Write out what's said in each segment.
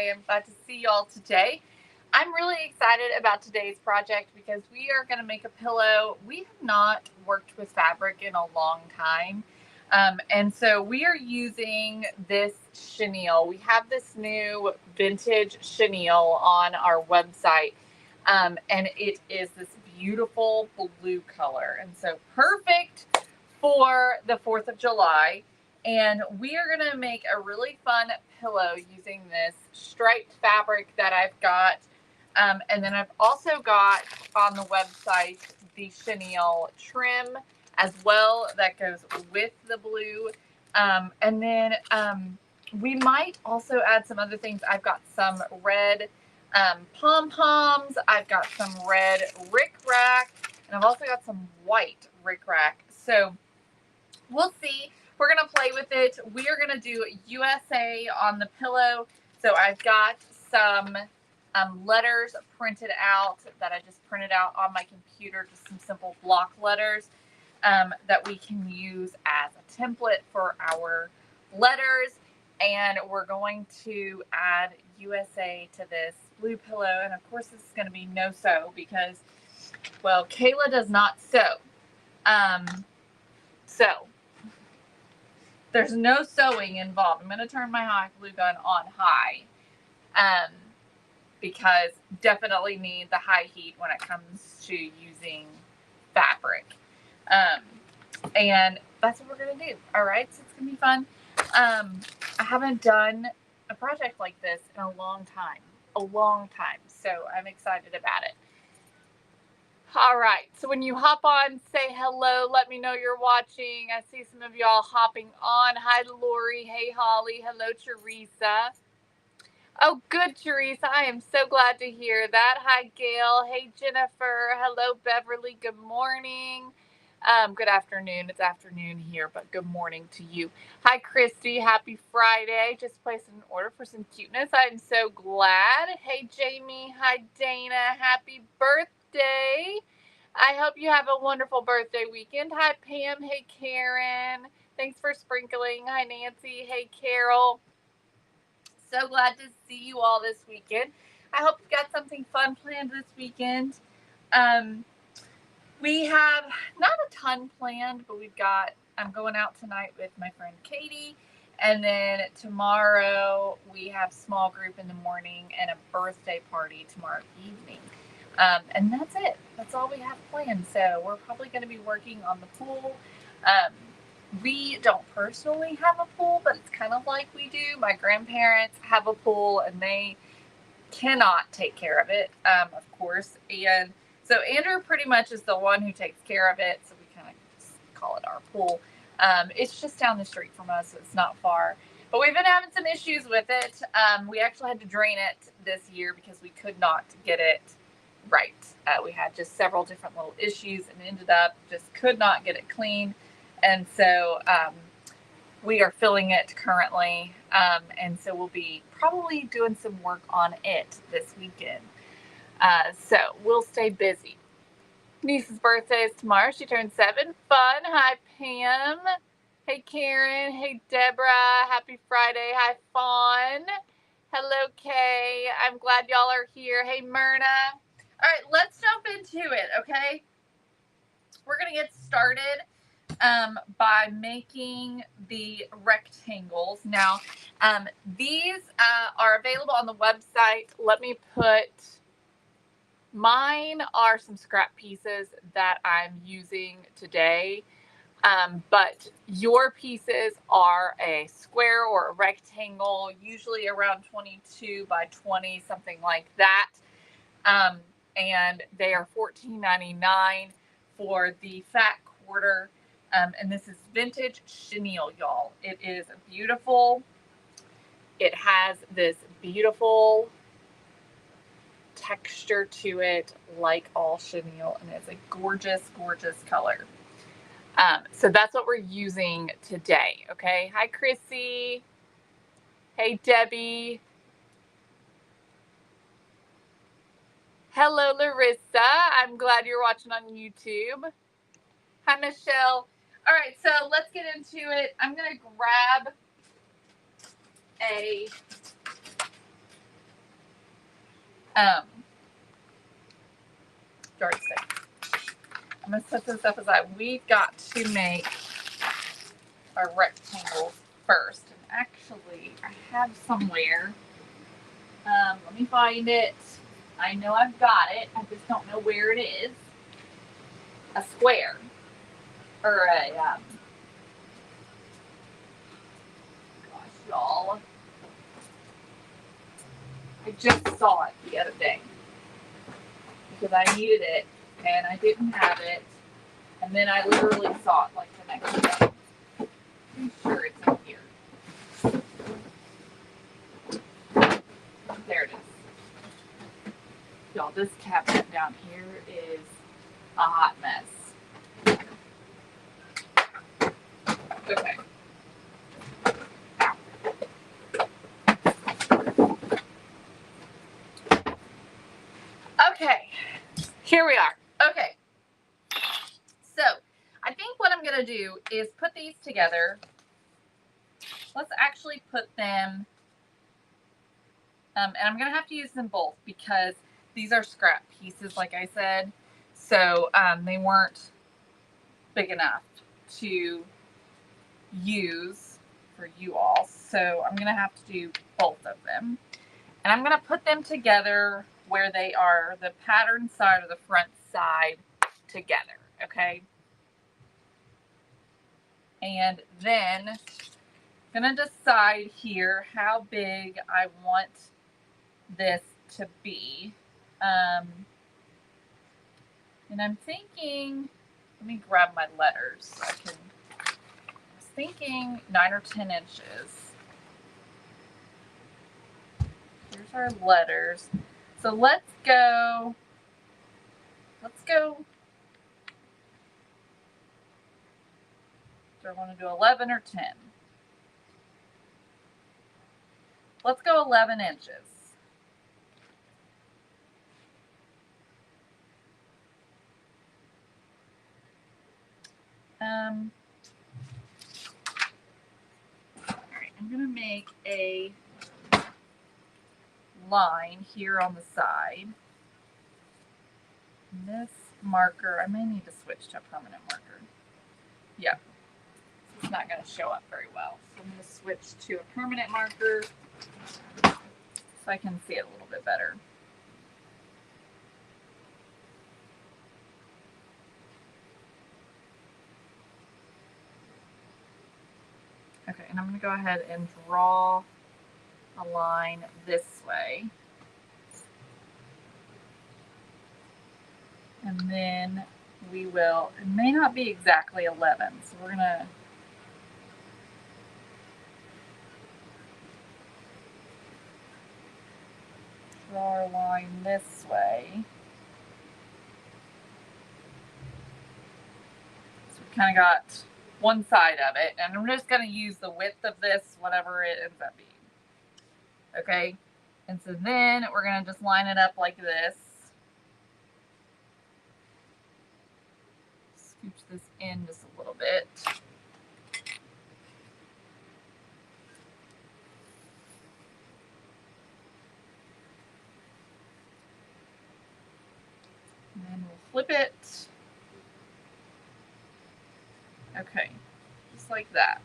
I am glad to see y'all today. I'm really excited about today's project because we are going to make a pillow. We have not worked with fabric in a long time. And so we are using this chenille. We have this new vintage chenille on our website. And it is this beautiful blue color. And so perfect for the 4th of July. And we are going to make a really fun pillow using this striped fabric that I've got. And then I've also got on the website the chenille trim as well that goes with the blue. And then we might also add some other things. I've got some red pom-poms. I've got some red rickrack. And I've also got some white rickrack. So we'll see. We're going to play with it. We are going to do USA on the pillow. So I've got some letters printed out that I just printed out on my computer, just some simple block letters that we can use as a template for our letters. And we're going to add USA to this blue pillow. And of course, this is going to be no sew because, well, Kayla does not sew. So there's no sewing involved. I'm going to turn my hot glue gun on high because definitely need the high heat when it comes to using fabric. And that's what we're going to do. All right. So it's going to be fun. I haven't done a project like this in a long time. So I'm excited about it. All right. So when you hop on, say hello. Let me know you're watching. I see some of y'all hopping on. Hi, Lori. Hey, Holly. Hello, Teresa. Oh, good, Teresa. I am so glad to hear that. Hi, Gail. Hey, Jennifer. Hello, Beverly. Good morning. Good afternoon. It's afternoon here, but good morning to you. Hi, Christy. Happy Friday. Just placed an order for some cuteness. I'm so glad. Hey, Jamie. Hi, Dana. Happy birthday. I hope you have a wonderful birthday weekend. Hi, Pam. Hey, Karen. Thanks for sprinkling. Hi, Nancy. Hey, Carol. So glad to see you all this weekend. I hope you've got something fun planned this weekend. We have not a ton planned, but I'm going out tonight with my friend Katie. And then tomorrow we have small group in the morning and a birthday party tomorrow evening. And that's it. That's all we have planned. So we're probably going to be working on the pool. We don't personally have a pool, but it's kind of like we do. My grandparents have a pool and they cannot take care of it, of course. And so Andrew pretty much is the one who takes care of it. So we kind of call it our pool. It's just down the street from us. So it's not far. But we've been having some issues with it. We actually had to drain it this year because we could not get it right. We had just several different little issues and ended up just could not get it clean. And so we are filling it currently. And so we'll be probably doing some work on it this weekend. So we'll stay busy. Niece's birthday is tomorrow. She turns 7. Fun. Hi, Pam. Hey, Karen. Hey, Deborah. Happy Friday. Hi, Fawn. Hello, Kay. I'm glad y'all are here. Hey, Myrna. All right, let's jump into it, okay? We're going to get started by making the rectangles. Now, these are available on the website. Let me put, mine are some scrap pieces that I'm using today, but your pieces are a square or a rectangle, usually around 22 by 20, something like that. And they are $14.99 for the fat quarter. And this is vintage chenille, y'all. It is beautiful. It has this beautiful texture to it, like all chenille, and it's a gorgeous, gorgeous color. So that's what we're using today, okay? Hi, Chrissy. Hey, Debbie. Hello, Larissa. I'm glad you're watching on YouTube. Hi, Michelle. All right, so let's get into it. I'm going to grab a Um, yardstick. I'm going to set this up aside. We've got to make our rectangles first. And actually, I have somewhere. Let me find it. I know I've got it. I just don't know where it is. A square. Or a, gosh, y'all. I just saw it the other day. Because I needed it. And I didn't have it. And then I literally saw it like the next day. I'm sure it's in here. There it is. Y'all, this cabinet down here is a hot mess. Okay. Okay. Here we are. Okay. So, I think what I'm going to do is put these together. Let's actually put them, and I'm going to have to use them both because these are scrap pieces, like I said. So, they weren't big enough to use for you all. So, I'm going to have to do both of them. And I'm going to put them together where they are the pattern side or the front side together, okay? And then I'm going to decide here how big I want this to be. And I'm thinking, let me grab my letters so I can, I was thinking 9 or 10 inches. Here's our letters. So let's go, do I want to do 11 or 10? Let's go 11 inches. All right, I'm going to make a line here on the side. And this marker, I may need to switch to a permanent marker. Yeah, it's not going to show up very well. So I'm going to switch to a permanent marker so I can see it a little bit better. Okay, and I'm going to go ahead and draw a line this way. And then we will, it may not be exactly 11, so we're going to draw a line this way. So we kind of got one side of it, and I'm just going to use the width of this, whatever it ends up being. Okay, and so then we're going to just line it up like this. Scooch this in just a little bit. And then we'll flip it. Okay, just like that.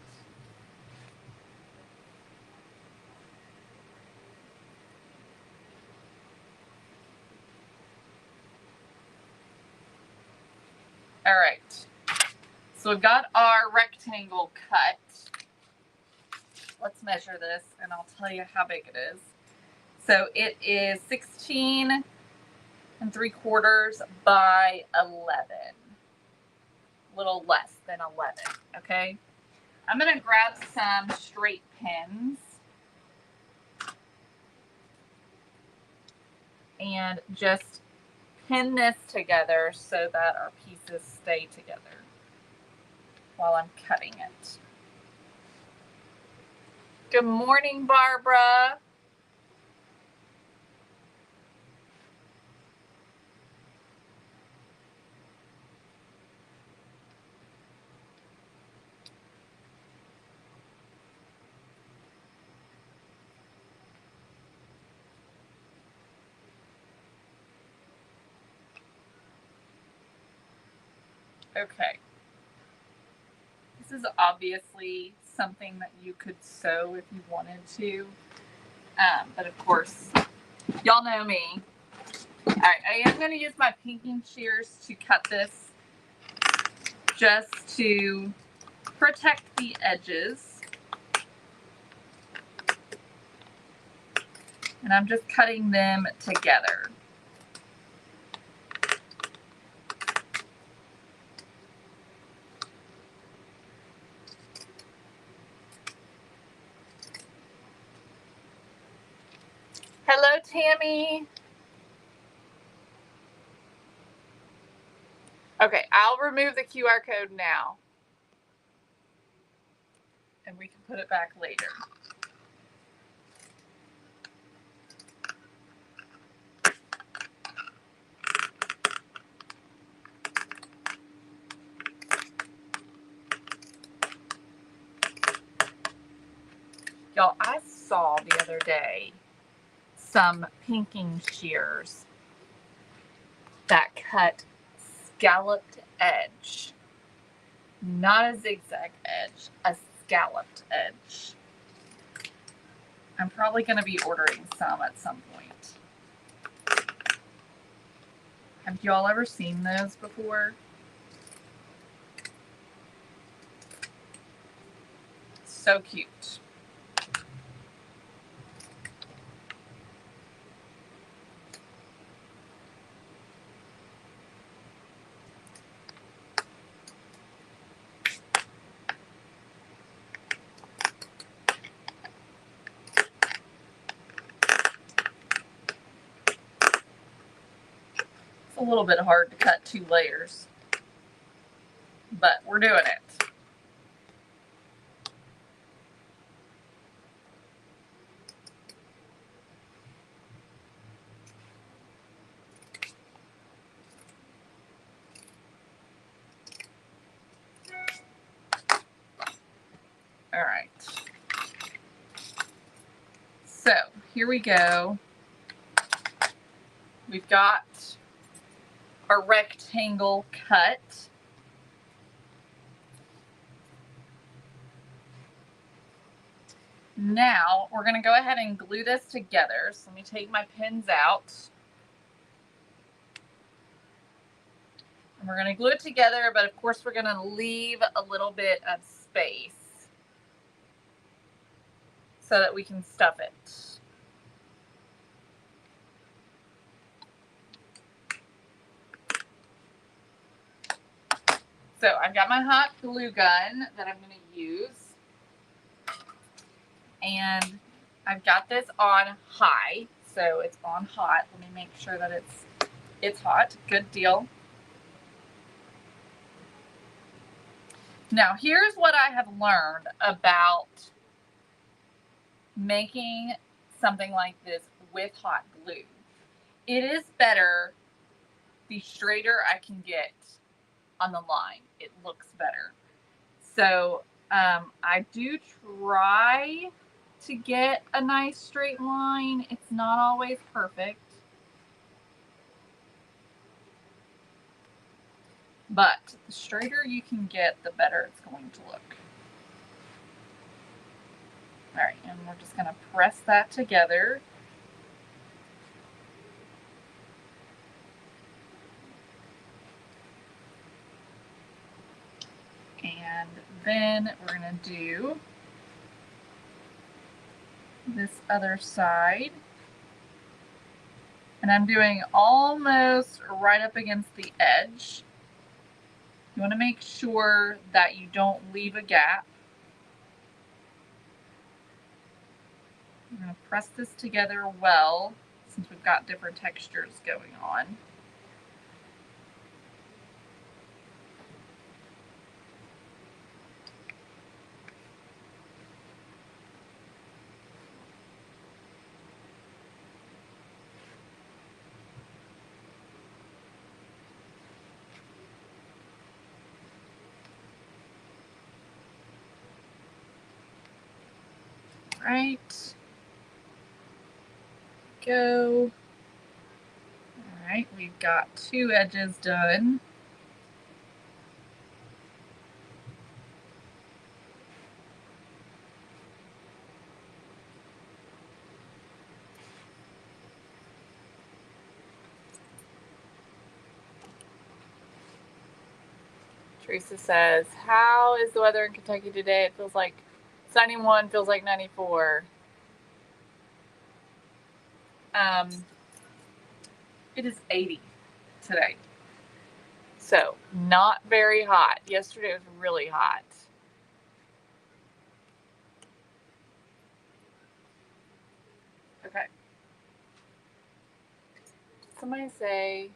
All right, so we've got our rectangle cut. Let's measure this and I'll tell you how big it is. So it is 16 3/4 by 11. A little less than 11, okay? I'm going to grab some straight pins and just pin this together so that our pieces stay together while I'm cutting it. Good morning, Barbara. Okay. This is obviously something that you could sew if you wanted to. But of course, y'all know me. All right, I am going to use my pinking shears to cut this just to protect the edges. And I'm just cutting them together. Hello, Tammy. Okay, I'll remove the QR code now. And we can put it back later. Y'all, I saw the other day some pinking shears that cut scalloped edge. Not a zigzag edge, a scalloped edge. I'm probably going to be ordering some at some point. Have y'all ever seen those before? So cute. It's a little bit hard to cut 2 layers, but we're doing it. All right. So here we go. We've got our rectangle cut. Now we're going to go ahead and glue this together. So let me take my pins out. And we're going to glue it together, but of course we're going to leave a little bit of space so that we can stuff it. So I've got my hot glue gun that I'm going to use. And I've got this on high, so it's on hot. Let me make sure that it's hot. Good deal. Now, here's what I have learned about making something like this with hot glue. It is better the straighter I can get on the line. It looks better. So I do try to get a nice straight line. It's not always perfect. But the straighter you can get, the better it's going to look. All right, and we're just going to press that together. And then we're going to do this other side. And I'm doing almost right up against the edge. You want to make sure that you don't leave a gap. I'm going to press this together well since we've got different textures going on. Right. Go. All right, we've got 2 edges done. Teresa says, how is the weather in Kentucky today? It feels like 91, feels like 94. It is 80 today. So, not very hot. Yesterday was really hot. Okay. Somebody say,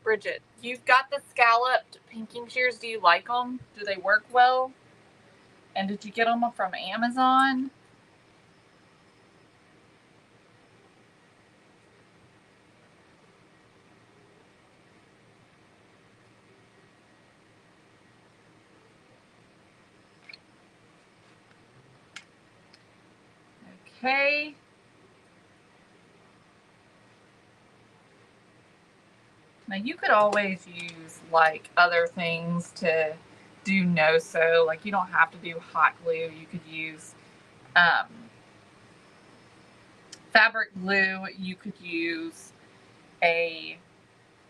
Bridget, you've got the scalloped pinking shears. Do you like them? Do they work well? And did you get them from Amazon? Okay. Now you could always use like other things to do no-sew. Like you don't have to do hot glue. You could use fabric glue. You could use a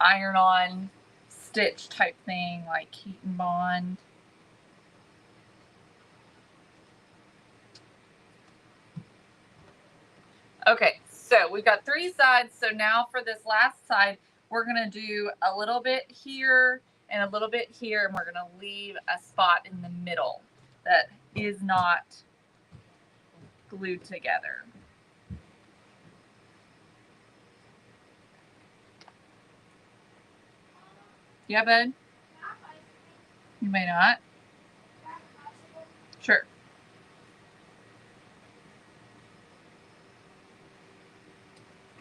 iron-on stitch type thing like Heat and Bond. Okay, so we've got 3 sides. So now for this last side, we're going to do a little bit here and a little bit here, and we're going to leave a spot in the middle that is not glued together. Yeah, bud? You may not. Sure.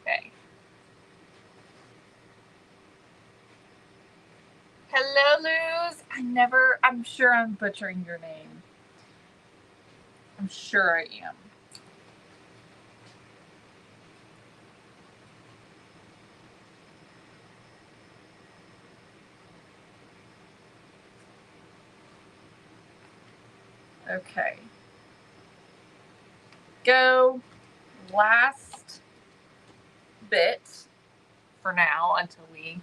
Okay. Hello, Luz. I'm sure I'm butchering your name. I'm sure I am. Okay. Go. Last bit for now until we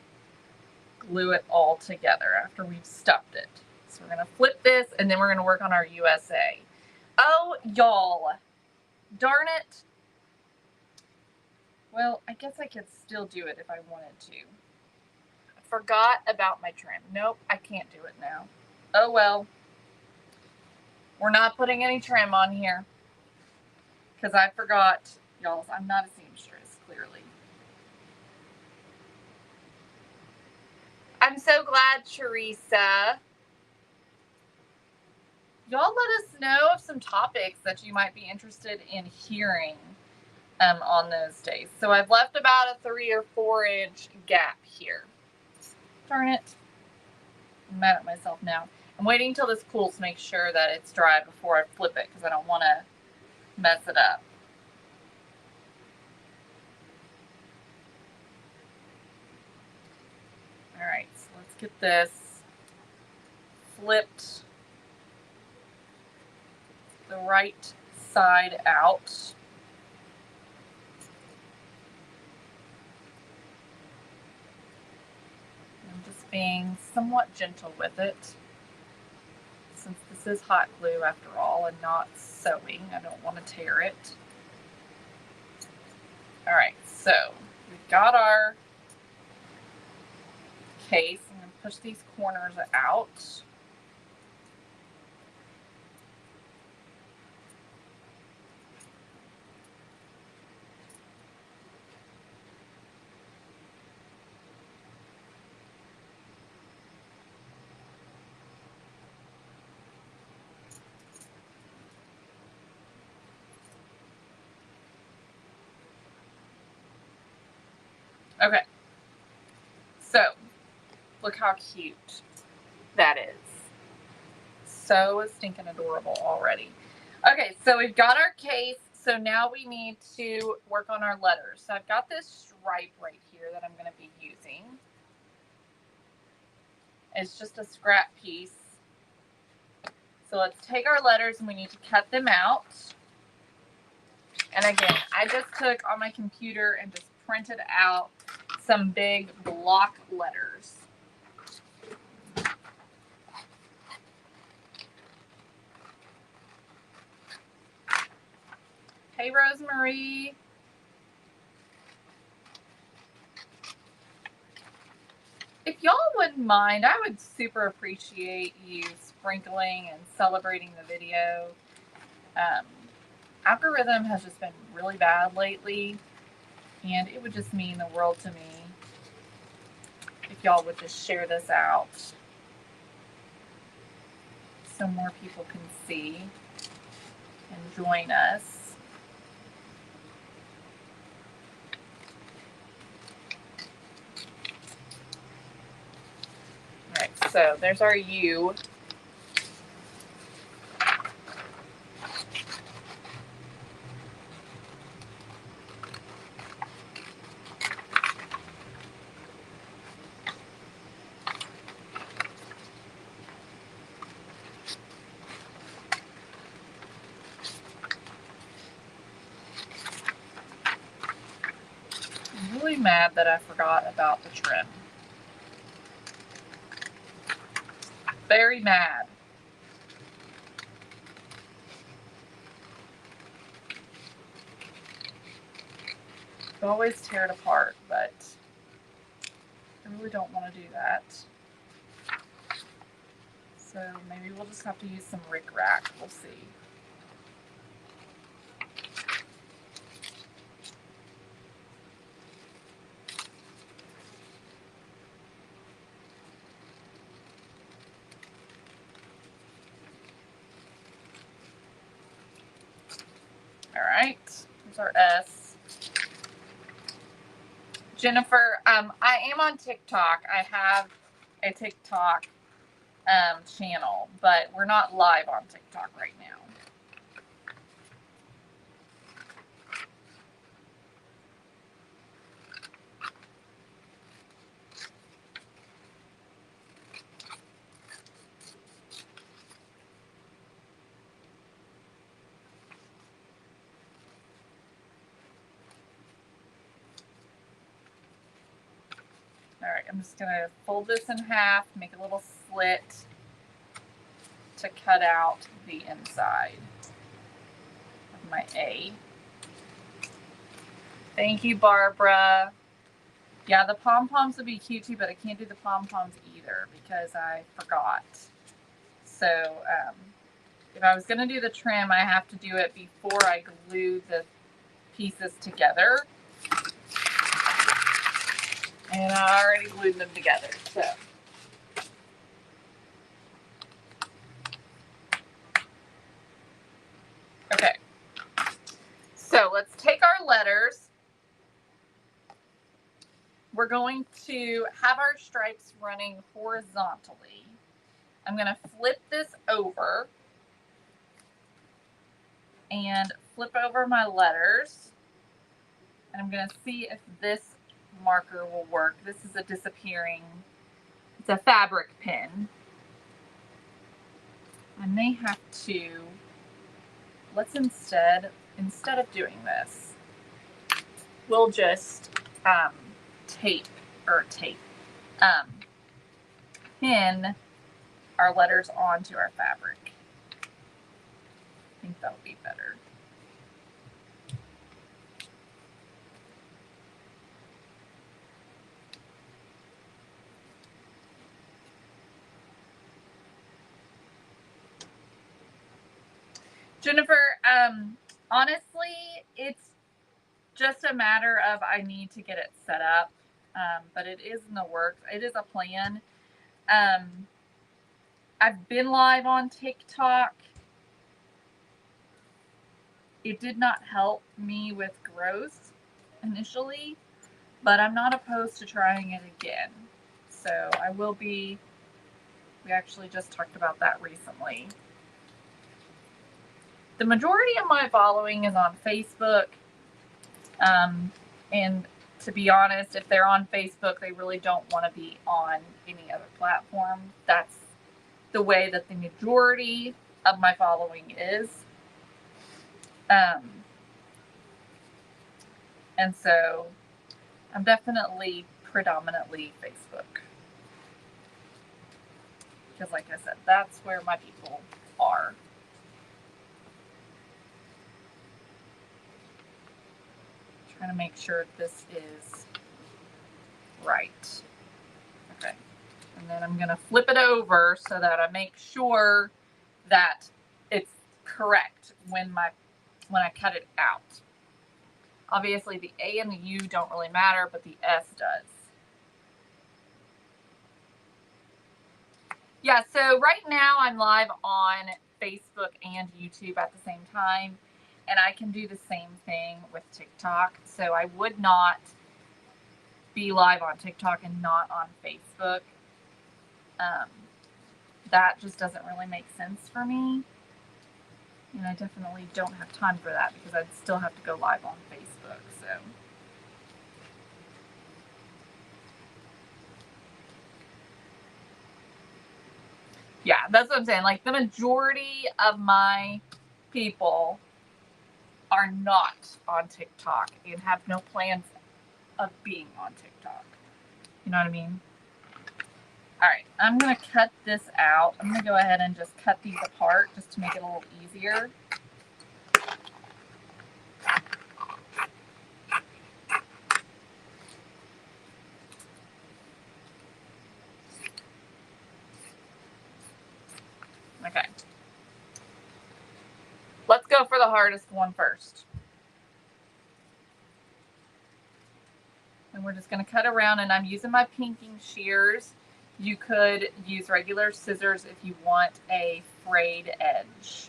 glue it all together after we've stuffed it. So we're going to flip this and then we're going to work on our USA. Oh, y'all. Darn it. Well, I guess I could still do it if I wanted to. I forgot about my trim. Nope, I can't do it now. Oh well. We're not putting any trim on here because I forgot. Y'all, I'm not a seamstress, clearly. I'm so glad, Teresa. Y'all let us know of some topics that you might be interested in hearing on those days. So I've left about a 3 or 4 inch gap here. Darn it. I'm mad at myself now. I'm waiting until this cools to make sure that it's dry before I flip it because I don't want to mess it up. All right, so let's get this flipped the right side out. I'm just being somewhat gentle with it since this is hot glue after all and not sewing. I don't want to tear it. All right, so we've got our case. I'm going to push these corners out. Okay, so look how cute that is. So stinking adorable already. Okay, so we've got our case. So now we need to work on our letters. So I've got this stripe right here that I'm going to be using. It's just a scrap piece. So let's take our letters and we need to cut them out. And again, I just took on my computer and just printed out some big block letters. Hey, Rosemary. If y'all wouldn't mind, I would super appreciate you sprinkling and celebrating the video. Algorithm has just been really bad lately, and it would just mean the world to me if y'all would just share this out so more people can see and join us. All right, so there's our U. I'm really mad that I forgot about the trim. Very mad. I always tear it apart, but I really don't want to do that. So maybe we'll just have to use some rickrack. We'll see. All right, here's our S. Jennifer, I am on TikTok. I have a TikTok channel, but we're not live on TikTok right now. All right, I'm just gonna fold this in half, make a little slit to cut out the inside of my A. Thank you, Barbara. Yeah, the pom-poms would be cute too, but I can't do the pom-poms either because I forgot. So if I was gonna do the trim, I have to do it before I glue the pieces together. And I already glued them together, so. Okay, so let's take our letters. We're going to have our stripes running horizontally. I'm gonna flip this over and flip over my letters. And I'm gonna see if this marker will work. This is a disappearing, it's a fabric pin. I may have to, let's instead of doing this, we'll just pin our letters onto our fabric. I think that'll be better. Jennifer, honestly, it's just a matter of I need to get it set up, but it is in the works. It is a plan. I've been live on TikTok. It did not help me with growth initially, but I'm not opposed to trying it again. So I will be, we actually just talked about that recently. The majority of my following is on Facebook. And to be honest, if they're on Facebook, they really don't want to be on any other platform. That's the way that the majority of my following is. And so I'm definitely predominantly Facebook. Because like I said, that's where my people are. trying to make sure this is right. Okay. And then I'm going to flip it over so that I make sure that it's correct when I cut it out. Obviously the A and the U don't really matter, but the S does. Yeah, so right now I'm live on Facebook and YouTube at the same time, and I can do the same thing with TikTok. So I would not be live on TikTok and not on Facebook. That just doesn't really make sense for me. And I definitely don't have time for that because I'd still have to go live on Facebook. So yeah, that's what I'm saying. Like the majority of my people are not on TikTok and have no plans of being on TikTok. You know what I mean? All right, I'm going to cut this out. I'm going to go ahead and just cut these apart just to make it a little easier. Okay. Let's go for the hardest one first. And we're just going to cut around, and I'm using my pinking shears. You could use regular scissors if you want a frayed edge.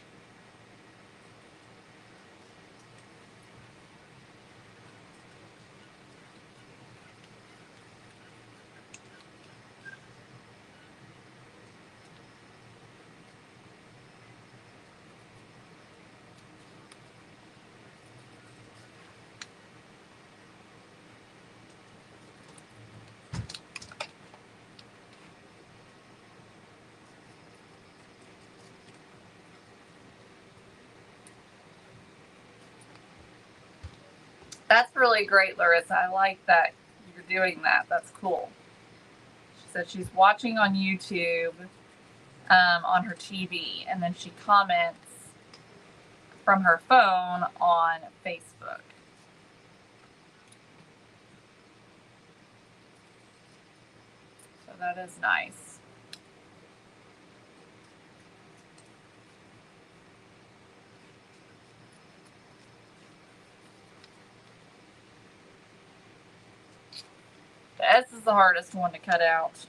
That's really great, Larissa. I like that you're doing that. That's cool. She said she's watching on YouTube on her TV, and then she comments from her phone on Facebook. So that is nice. The S is the hardest one to cut out.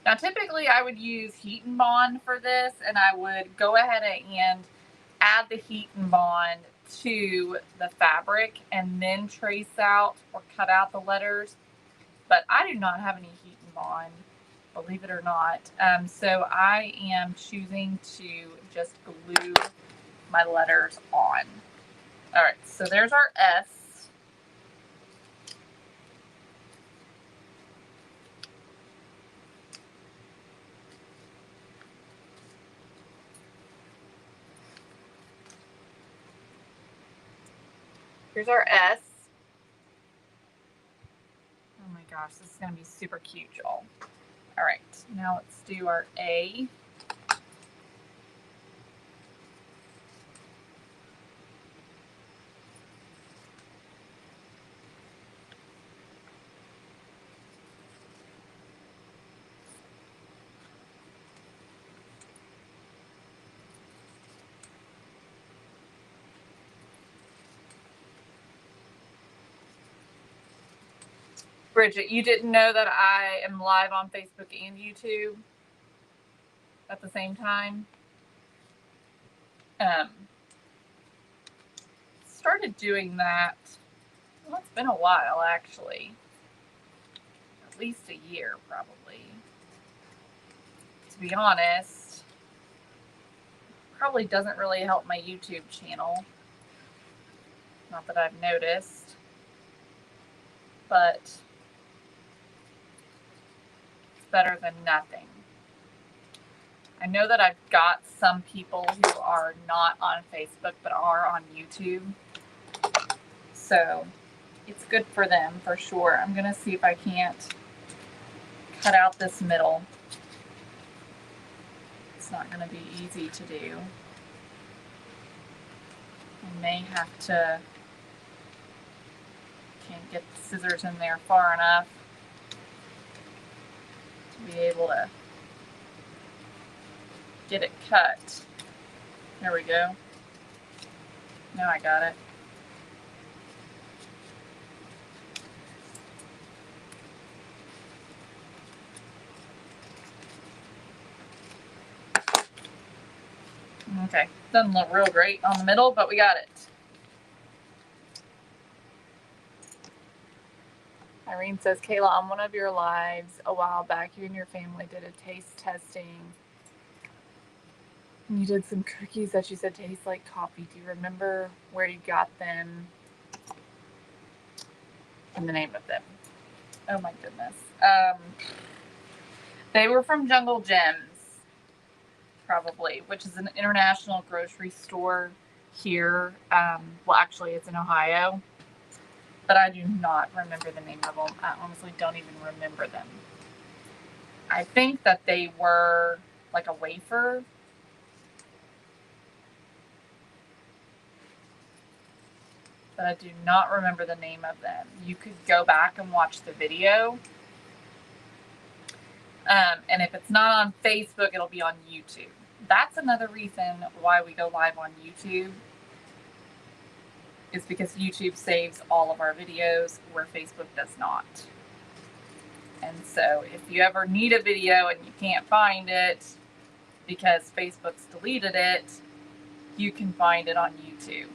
Now, typically I would use Heat and Bond for this, and I would go ahead and add the Heat and Bond to the fabric and then trace out or cut out the letters. But I do not have any Heat and Bond, believe it or not. So I am choosing to just glue my letters on. All right, so there's our S. Here's our S. Oh my gosh, this is going to be super cute, y'all. All right, now let's do our A. Bridget, you didn't know that I am live on Facebook and YouTube at the same time? Started doing that, well, it's been a while actually. At least a year probably. To be honest, probably doesn't really help my YouTube channel. Not that I've noticed, but it's better than nothing. I know that I've got some people who are not on Facebook but are on YouTube. So it's good for them for sure. I'm going to see if I can't cut out this middle. It's not going to be easy to do. I may have to, can't get the scissors in there far enough to be able to get it cut. There we go. Now I got it. Okay, doesn't look real great on the middle, but we got it. Irene says, Kayla, on one of your lives a while back, you and your family did a taste testing. And you did some cookies that you said taste like coffee. Do you remember where you got them and the name of them? Oh my goodness. They were from Jungle Gems, probably, which is an international grocery store here. Well, actually, it's in Ohio, but I do not remember the name of them. I honestly don't even remember them. I think that they were like a wafer. But I do not remember the name of them. You could go back and watch the video. And if it's not on Facebook, it'll be on YouTube. That's another reason why we go live on YouTube, is because YouTube saves all of our videos where Facebook does not. And so if you ever need a video and you can't find it because Facebook's deleted it, you can find it on YouTube.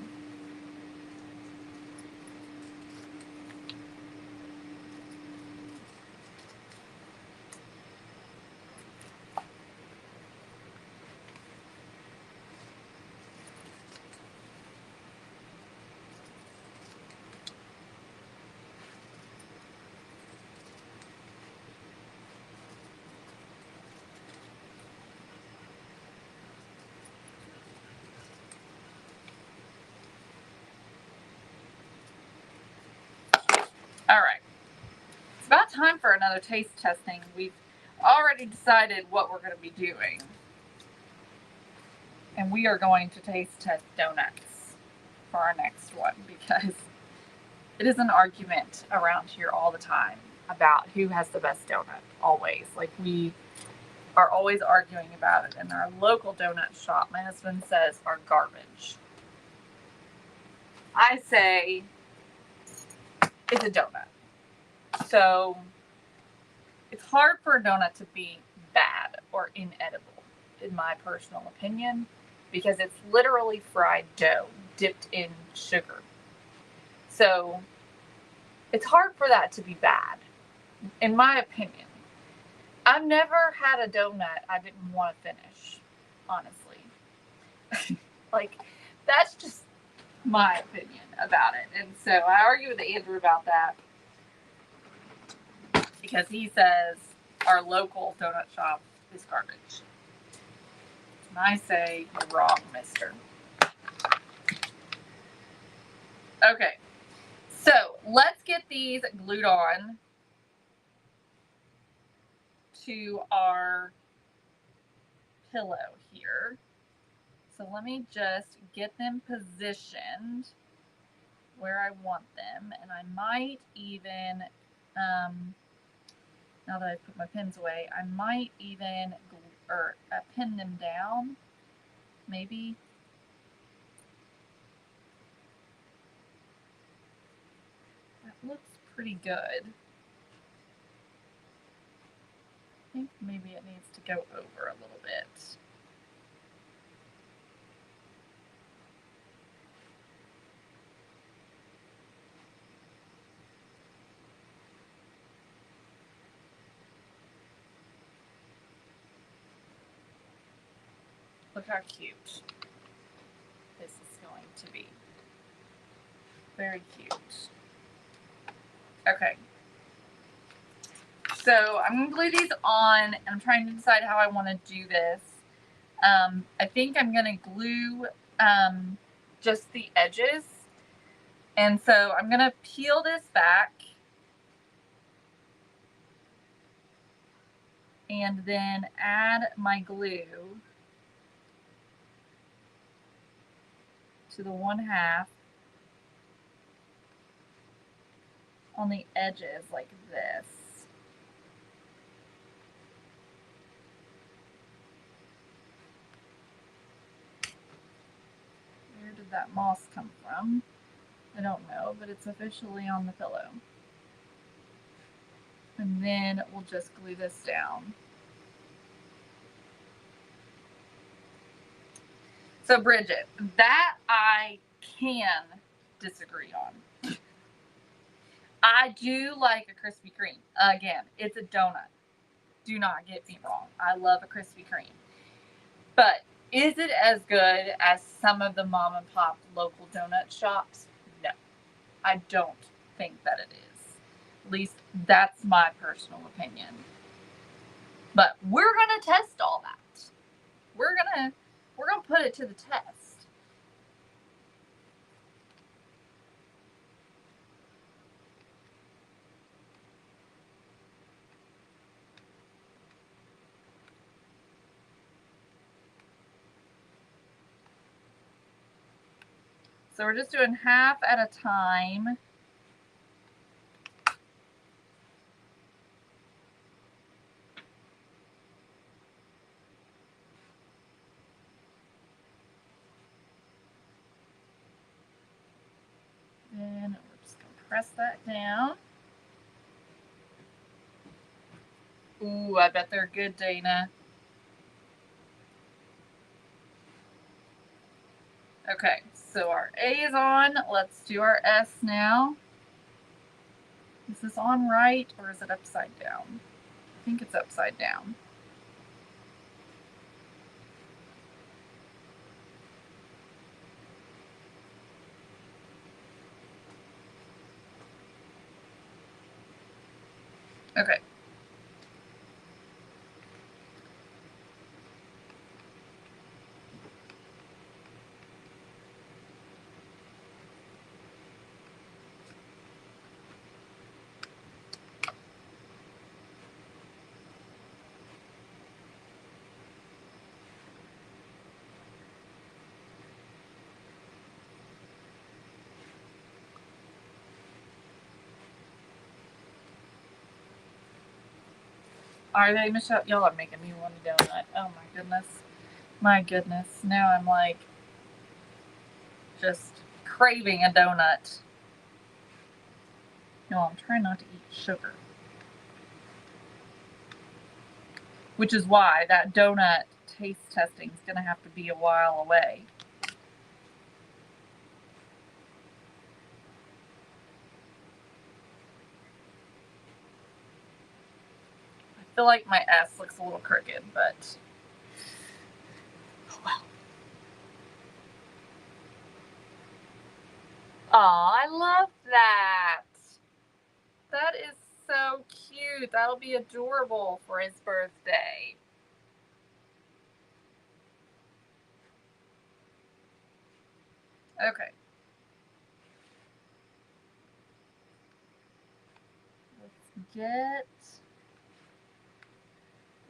All right. It's about time for another taste testing. We've already decided what we're going to be doing. And we are going to taste test donuts for our next one, because it is an argument around here all the time about who has the best donut, always. Like, we are always arguing about it. And our local donut shop, my husband says, are garbage. I say it's a donut. So it's hard for a donut to be bad or inedible, in my personal opinion, because it's literally fried dough dipped in sugar. So it's hard for that to be bad, in my opinion. I've never had a donut I didn't want to finish, honestly. Like, that's just my opinion about it. And so I argue with Andrew about that, because he says our local donut shop is garbage. And I say, you're wrong, mister. Okay, so let's get these glued on to our pillow here. So let me just get them positioned where I want them. And I might even, now that I've put my pins away, I might even pin them down, maybe. That looks pretty good. I think maybe it needs to go over a little bit. Look how cute this is going to be. Very cute. Okay. So I'm going to glue these on, and I'm trying to decide how I want to do this. I think I'm going to glue just the edges. And so I'm going to peel this back and then add my glue to the 1/2 on the edges like this. Where did that moss come from? I don't know, but it's officially on the pillow. And then we'll just glue this down. So Bridget, that I can disagree on. I do like a Krispy Kreme. Again, it's a donut. Do not get me wrong. I love a Krispy Kreme. But is it as good as some of the mom and pop local donut shops? No. I don't think that it is. At least that's my personal opinion. But we're going to test all that. We're going to put it to the test. So we're just doing half at a time. Then we're just going to press that down. Ooh, I bet they're good, Dana. Okay, so our A is on. Let's do our S now. Is this on right or is it upside down? I think it's upside down. Okay. Are they, Michelle? Y'all are making me want a donut. Oh my goodness. My goodness. Now I'm like just craving a donut. No, I'm trying not to eat sugar. Which is why that donut taste testing is going to have to be a while away. I feel like my S looks a little crooked, but oh well. Aw, I love that. That is so cute. That'll be adorable for his birthday. Okay. Let's get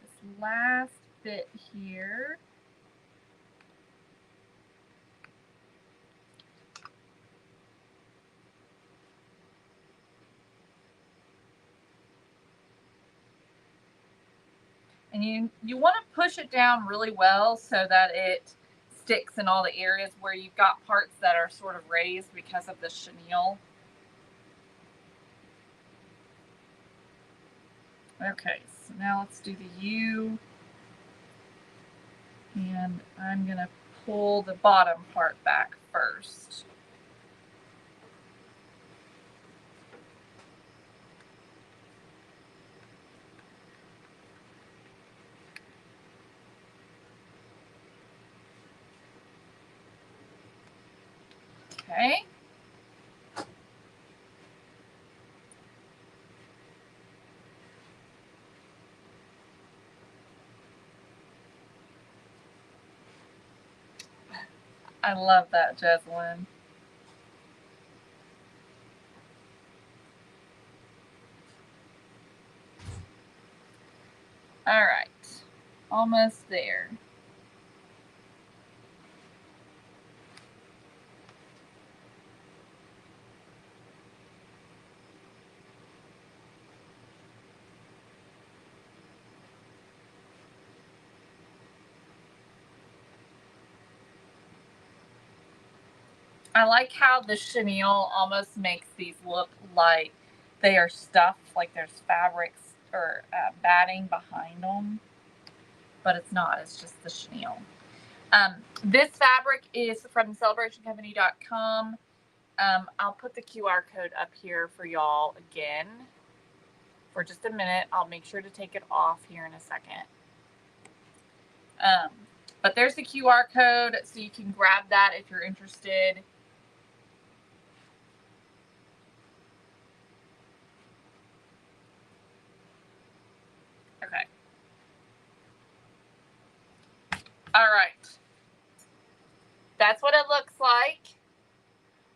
this last bit here. And you want to push it down really well so that it sticks in all the areas where you've got parts that are sort of raised because of the chenille. Okay, so now let's do the U. And I'm going to pull the bottom part back first. Okay. I love that, Jeslyn. All right. Almost there. I like how the chenille almost makes these look like they are stuffed, like there's fabrics or batting behind them, but it's not. It's just the chenille. This fabric is from celebrationcompany.com. I'll put the QR code up here for y'all again for just a minute. I'll make sure to take it off here in a second. But there's the QR code, so you can grab that if you're interested. Okay. All right. That's what it looks like.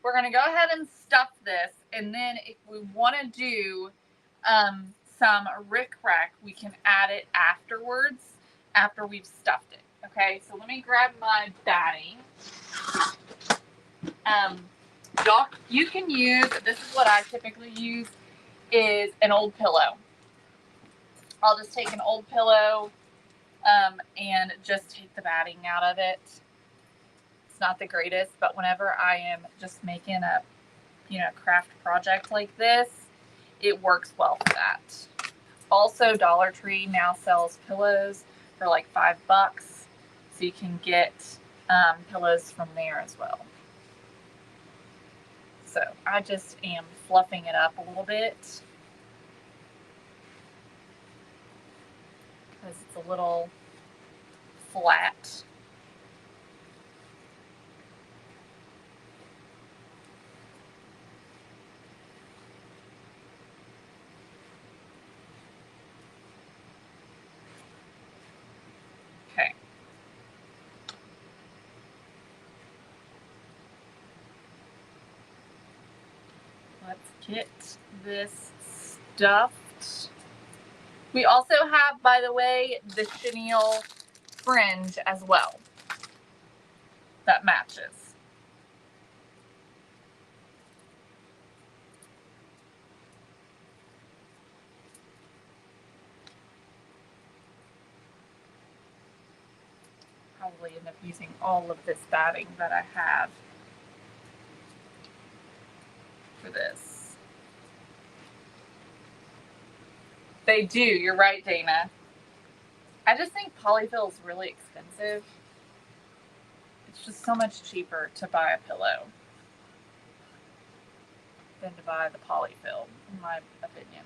We're going to go ahead and stuff this, and then if we want to do some rickrack, we can add it afterwards, after we've stuffed it. Okay, so let me grab my batting. Y'all, you can use, this is what I typically use, is an old pillow. I'll just take an old pillow and just take the batting out of it. It's not the greatest, but whenever I am just making a craft project like this, it works well for that. Also, Dollar Tree now sells pillows for like $5, so you can get pillows from there as well. So I just am fluffing it up a little bit because it's a little flat. Okay. Let's get this stuffed. We also have, by the way, the chenille fringe as well that matches. Probably end up using all of this batting that I have for this. They do, you're right, Dana. I just think polyfill is really expensive. It's just so much cheaper to buy a pillow than to buy the polyfill, in my opinion.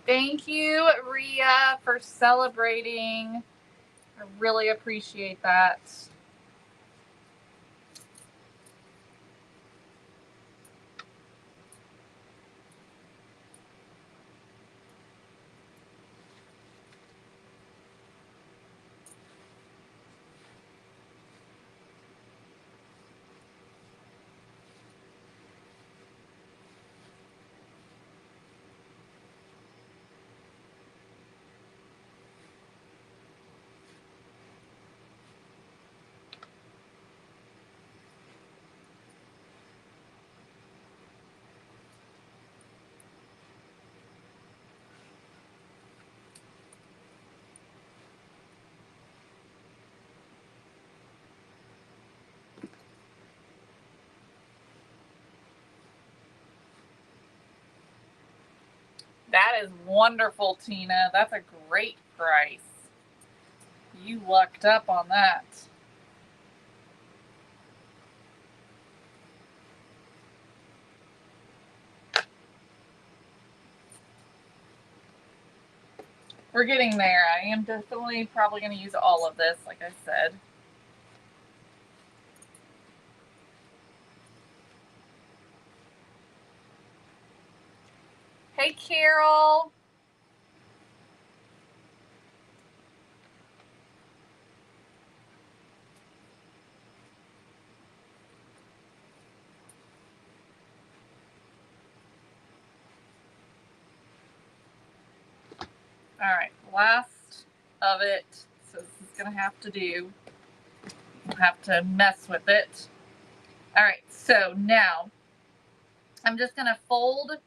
Thank you, Ria, for celebrating. I really appreciate that. That is wonderful, Tina. That's a great price. You lucked up on that. We're getting there. I am definitely probably going to use all of this, like I said. Hey, Carol. All right, last of it. So this is going to have to do. We'll have to mess with it. All right, so now I'm just going to fold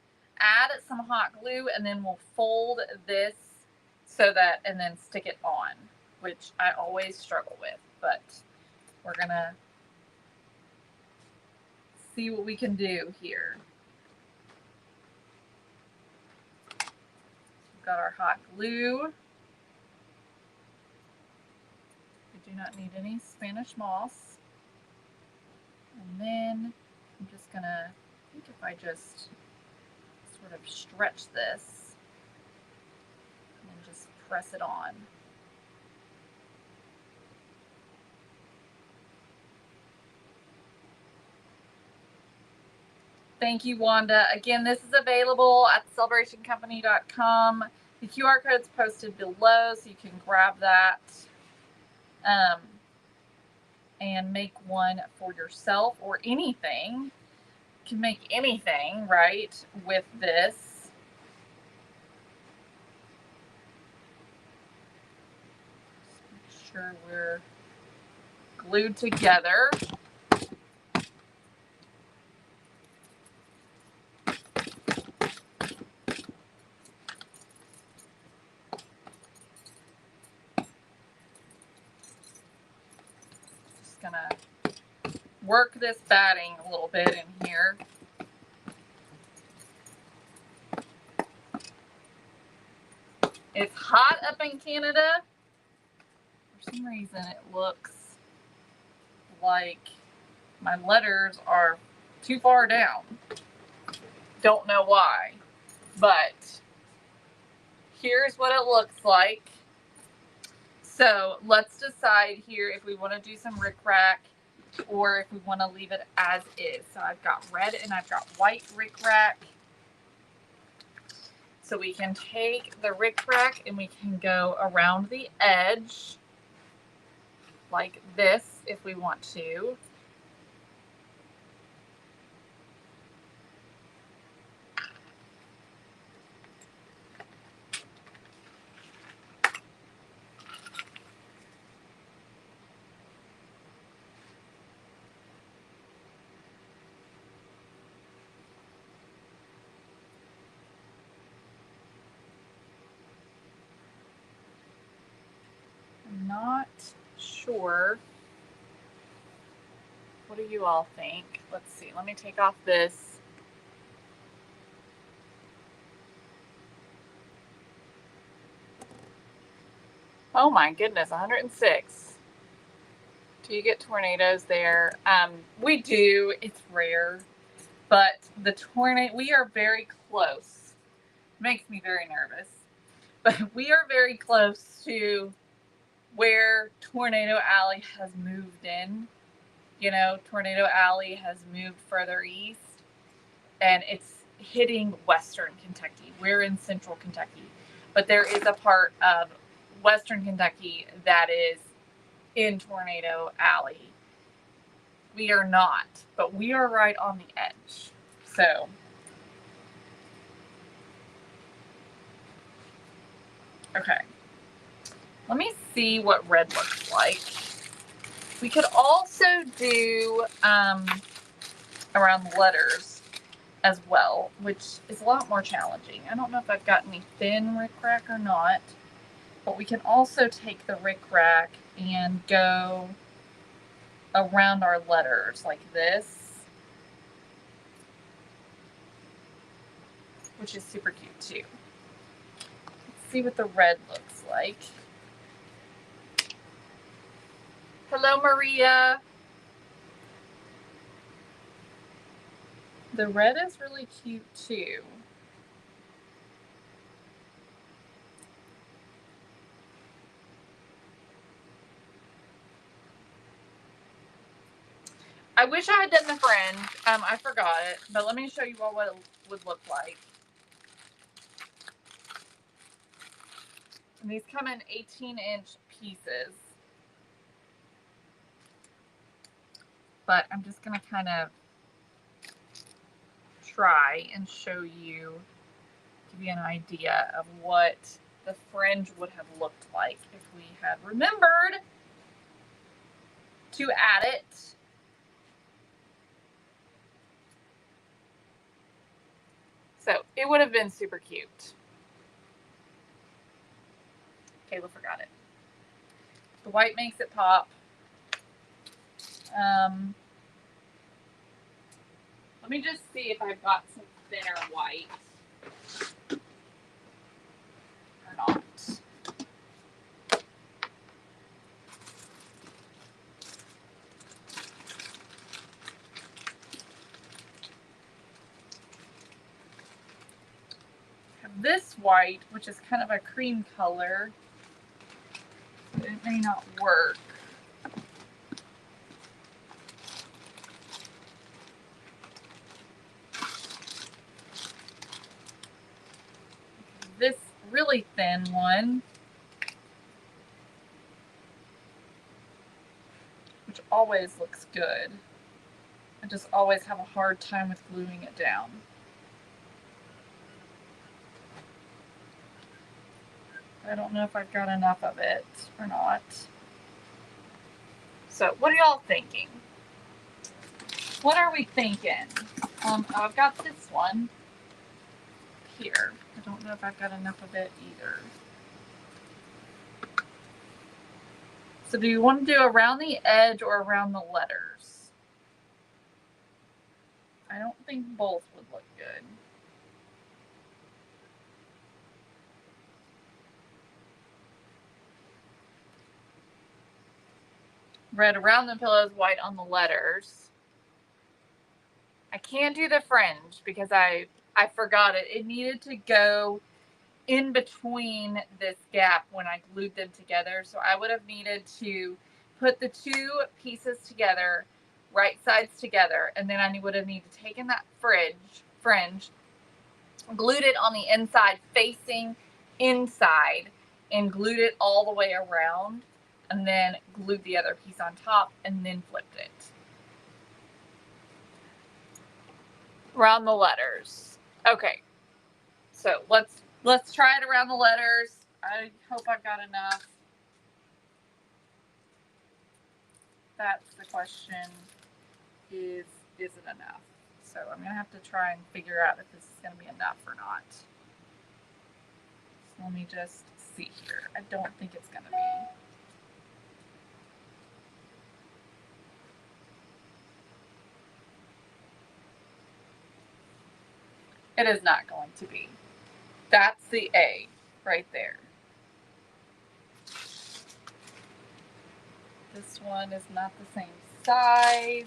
add some hot glue and then we'll fold this so that, and then stick it on, which I always struggle with, but we're gonna see what we can do here. We've got our hot glue. We do not need any Spanish moss. And then I'm just gonna, I think if I just sort of stretch this and then just press it on. Thank you, Wanda. Again, this is available at celebrationcompany.com. The QR code is posted below, so you can grab that and make one for yourself or anything. You can make anything, right, with this. Just make sure we're glued together. Gonna work this batting a little bit in here. It's hot up in Canada. For some reason it looks like my letters are too far down. Don't know why, but here's what it looks like. So let's decide here if we want to do some rickrack or if we want to leave it as is. So I've got red and I've got white rickrack. So we can take the rickrack and we can go around the edge like this if we want to. Not sure. What do you all think? Let's see. Let me take off this. Oh my goodness, 106. Do you get tornadoes there? We do. It's rare. But the tornado, we are very close. Makes me very nervous. But we are very close to where Tornado Alley has moved in. You know, Tornado Alley has moved further east and it's hitting Western Kentucky. We're in Central Kentucky, but there is a part of Western Kentucky that is in Tornado Alley. We are not, but we are right on the edge. So okay, let me see what red looks like. We could also do around the letters as well, which is a lot more challenging. I don't know if I've got any thin rickrack or not, but we can also take the rickrack and go around our letters like this, which is super cute too. Let's see what the red looks like. Hello, Maria. The red is really cute too. I wish I had done the friend. I forgot it, but let me show you all what it would look like. And these come in 18-inch pieces. But I'm just going to kind of try and show you, give you an idea of what the fringe would have looked like if we had remembered to add it. So it would have been super cute. Kayla forgot it. The white makes it pop. Let me just see if I've got some thinner white or not. I have this white, which is kind of a cream color. It may not work. This really thin one, which always looks good. I just always have a hard time with gluing it down. I don't know if I've got enough of it or not. So what are y'all thinking? What are we thinking? I've got this one here. I don't know if I've got enough of it either. So do you want to do around the edge or around the letters? I don't think both would look good. Red around the pillows, white on the letters. I can't do the fringe because I forgot it. It needed to go in between this gap when I glued them together. So I would have needed to put the two pieces together, right sides together, and then I would have needed to taken that fringe, glued it on the inside facing inside, and glued it all the way around, and then glued the other piece on top, and then flipped it. Around the letters. Okay. So let's try it around the letters. I hope I've got enough. That's the question. Is it enough? So I'm going to have to try and figure out if this is going to be enough or not. So let me just see here. I don't think it's going to be. It is not going to be. That's the A right there. This one is not the same size.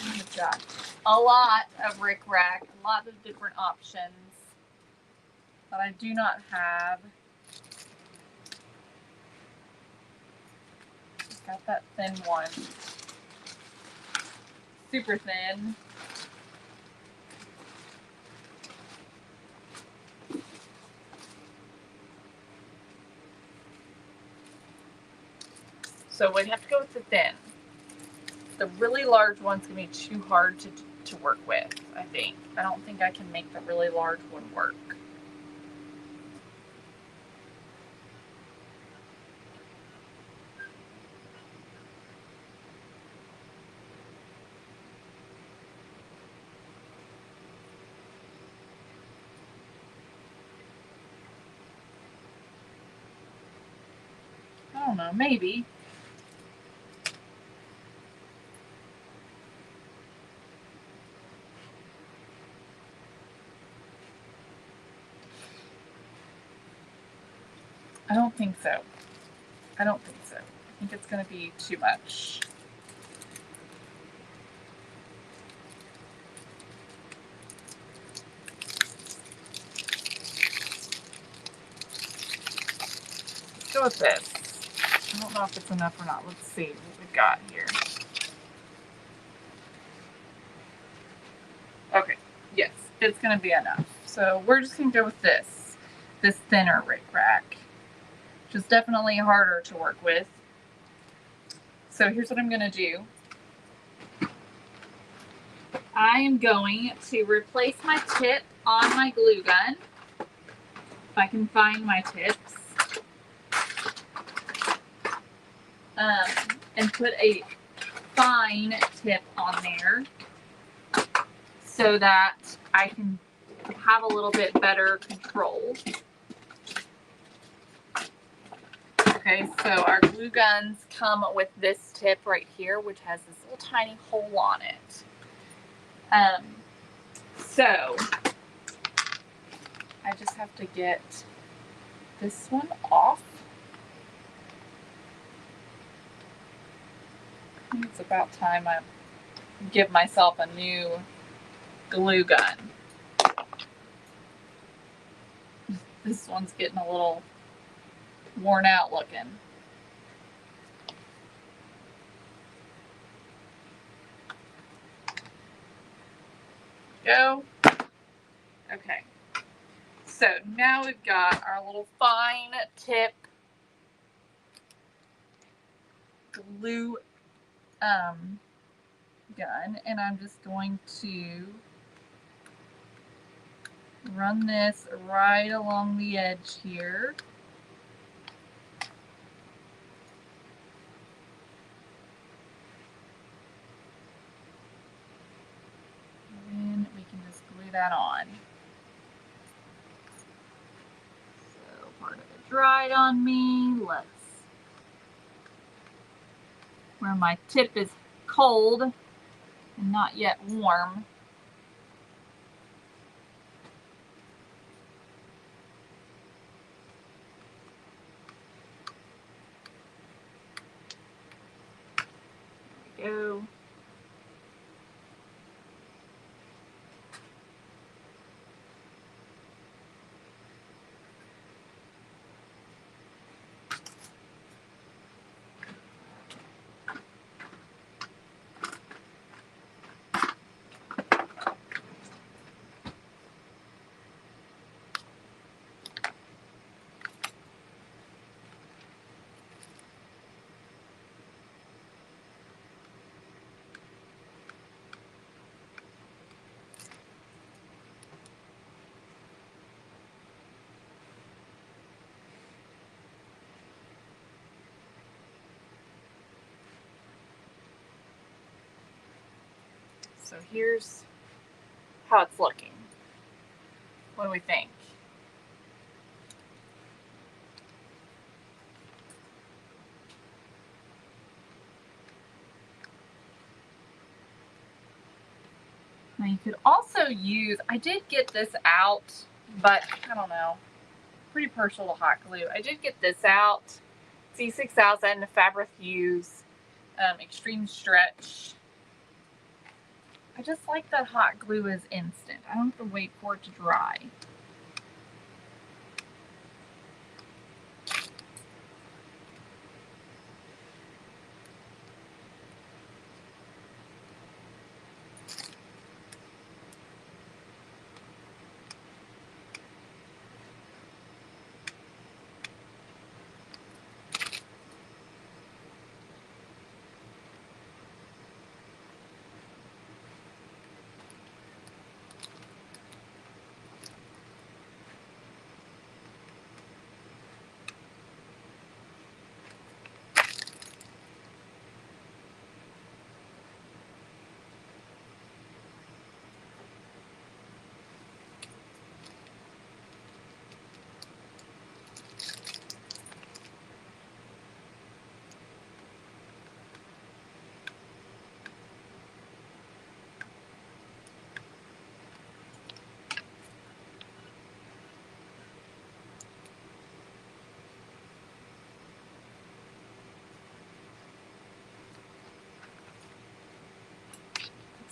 We've got a lot of rickrack, a lot of different options, but I do not have. Got that thin one. Super thin. So we have to go with the thin. The really large one's gonna be too hard to work with, I think. I don't think I can make the really large one work. I don't know, maybe. I don't think so. I don't think so. I think it's going to be too much. Let's go with this. I don't know if it's enough or not. Let's see what we've got here. Okay, yes, it's going to be enough. So we're just going to go with this thinner rickrack, which is definitely harder to work with. So here's what I'm going to do. I am going to replace my tip on my glue gun, if I can find my tips. and put a fine tip on there so that I can have a little bit better control. Okay, so our glue guns come with this tip right here, which has this little tiny hole on it. So I just have to get this one off. I think it's about time I give myself a new glue gun. This one's getting a little worn out looking. Go. Okay. So now we've got our little fine tip glue gun, and I'm just going to run this right along the edge here. And we can just glue that on. So part of it dried on me. Let's, where my tip is cold and not yet warm. There we go. So here's how it's looking. What do we think? Now you could also use, I did get this out, but I don't know, pretty partial to hot glue. I did get this out, C6000 Fabric Fuse Extreme Stretch. I just like that hot glue is instant. I don't have to wait for it to dry.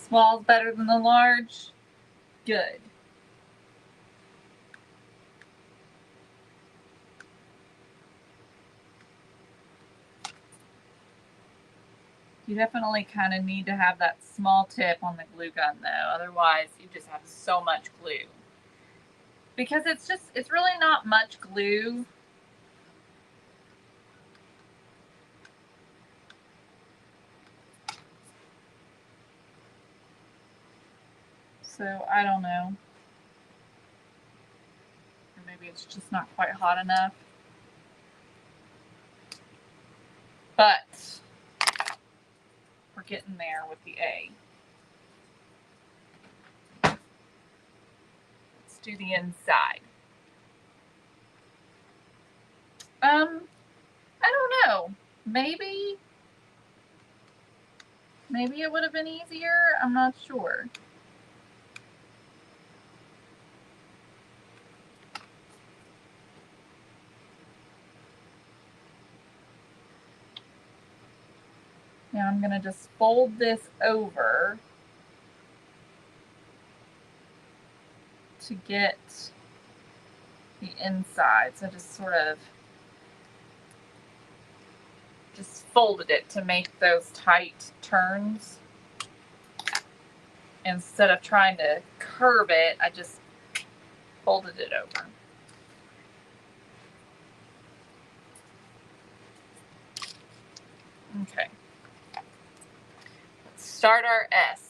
Small's better than the large? Good. You definitely kind of need to have that small tip on the glue gun though, otherwise you just have so much glue. Because it's really not much glue. So I don't know. Or maybe it's just not quite hot enough. But getting there with the A. Let's do the inside. I don't know. Maybe it would have been easier. I'm not sure. Now I'm going to just fold this over to get the inside. So just sort of just folded it to make those tight turns. Instead of trying to curve it, I just folded it over. Okay. Let's start our S.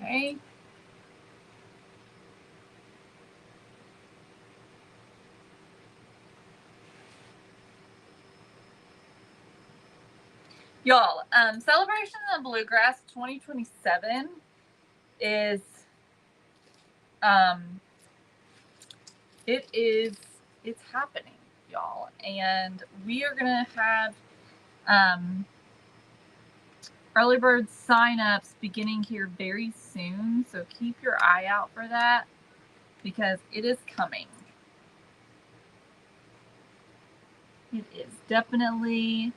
Okay. Y'all, Celebration of Bluegrass 2027 is, it's happening, y'all. And we are going to have early bird signups beginning here very soon. So keep your eye out for that because it is coming. It is definitely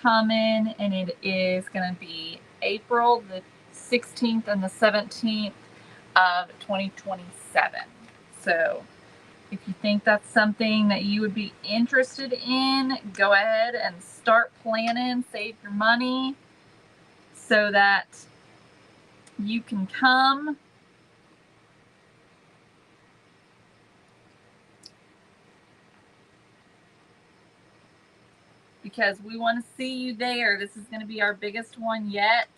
coming, and it is going to be April the 16th and the 17th of 2027. So if you think that's something that you would be interested in, go ahead and start planning, save your money so that you can come. Because we want to see you there. This is going to be our biggest one yet.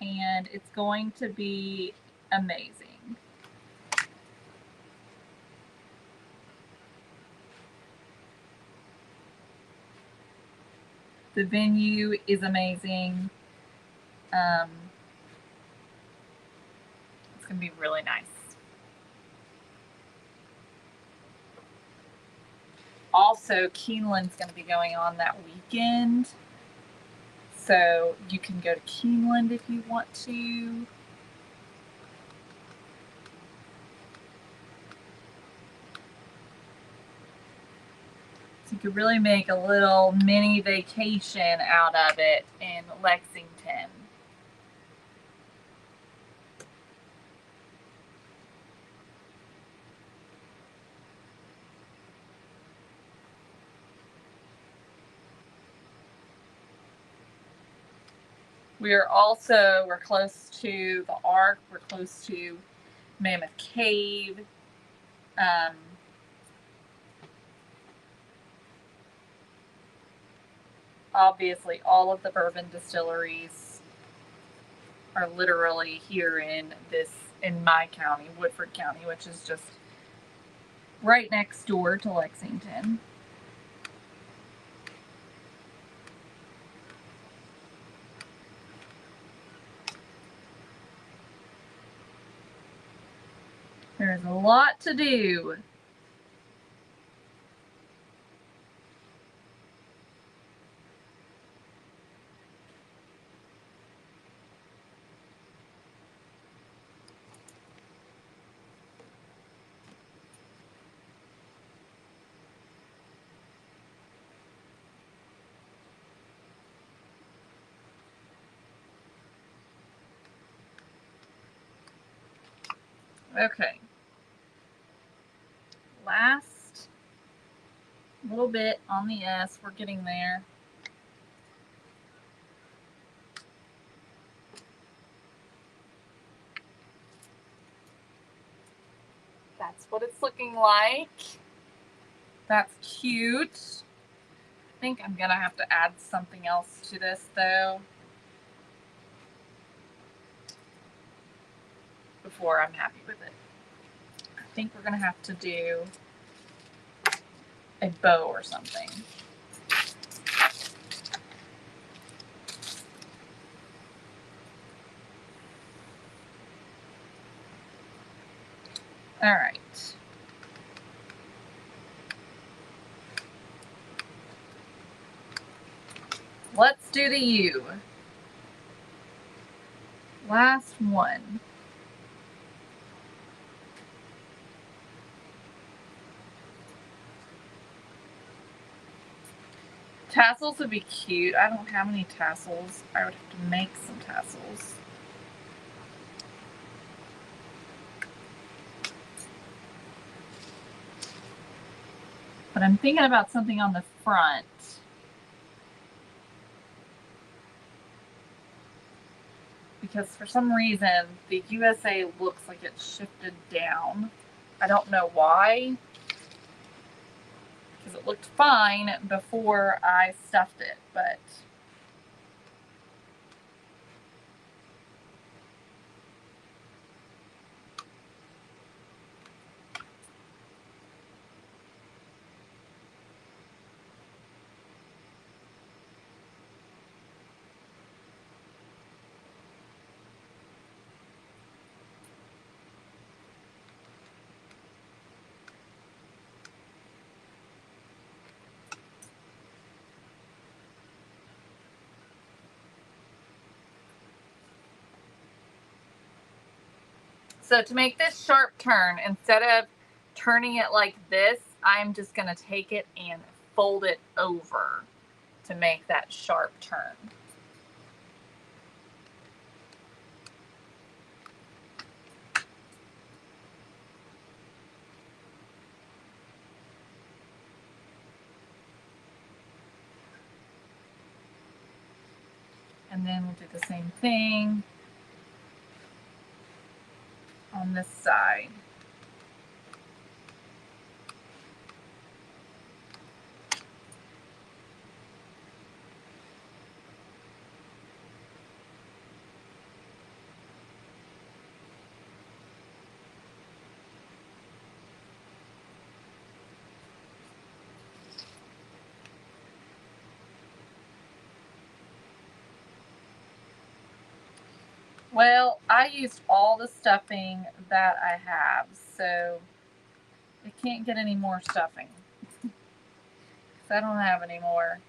And it's going to be amazing. The venue is amazing. It's going to be really nice. Also, Keeneland's going to be going on that weekend. So you can go to Keeneland if you want to. So you could really make a little mini vacation out of it in Lexington. We're close to the Ark. We're close to Mammoth Cave. Obviously, all of the bourbon distilleries are literally here in my county, Woodford County, which is just right next door to Lexington. There's a lot to do. Okay. Last little bit on the S. We're getting there. That's what it's looking like. That's cute. I think I'm gonna have to add something else to this though before I'm happy with it. I think we're gonna have to do a bow or something. All right. Let's do the U. Last one. Tassels would be cute. I don't have any tassels. I would have to make some tassels. But I'm thinking about something on the front. Because for some reason, the USA looks like it's shifted down. I don't know why. Because it looked fine before I stuffed it, but so to make this sharp turn, instead of turning it like this, I'm just going to take it and fold it over to make that sharp turn. And then we'll do the same thing on this side. Well, I used all the stuffing that I have, so it can't get any more stuffing. I don't have any more.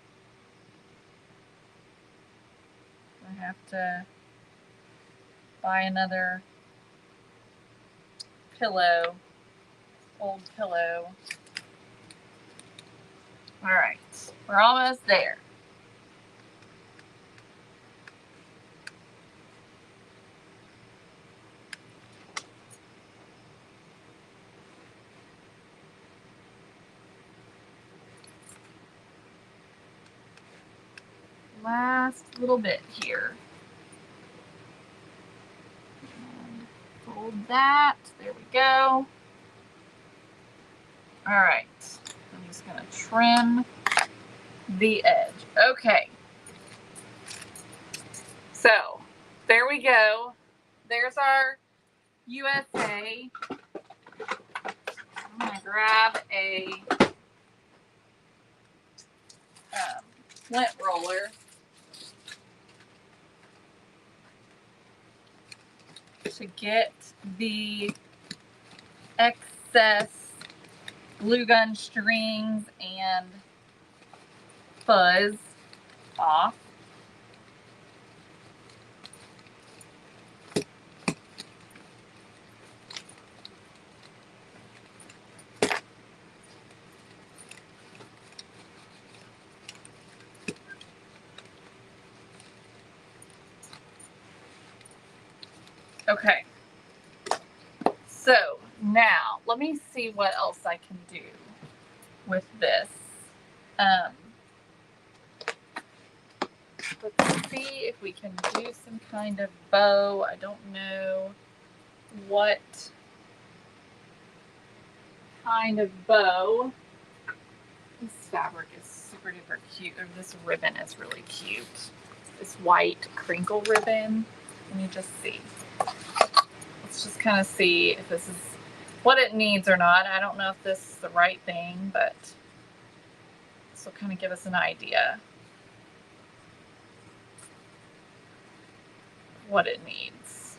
I have to buy another pillow, old pillow. All right, we're almost there. Last little bit here. And fold that. There we go. All right. I'm just going to trim the edge. Okay. So there we go. There's our USA. I'm going to grab a lint roller. To get the excess glue gun strings and fuzz off. Okay, So now let me see what else I can do with this. Let's see if we can do some kind of bow. I don't know what kind of bow. This fabric is super duper cute. Or this ribbon is really cute. This white crinkle ribbon. Let me just see. Let's just kind of see if this is what it needs or not. I don't know if this is the right thing, but this will kind of give us an idea what it needs.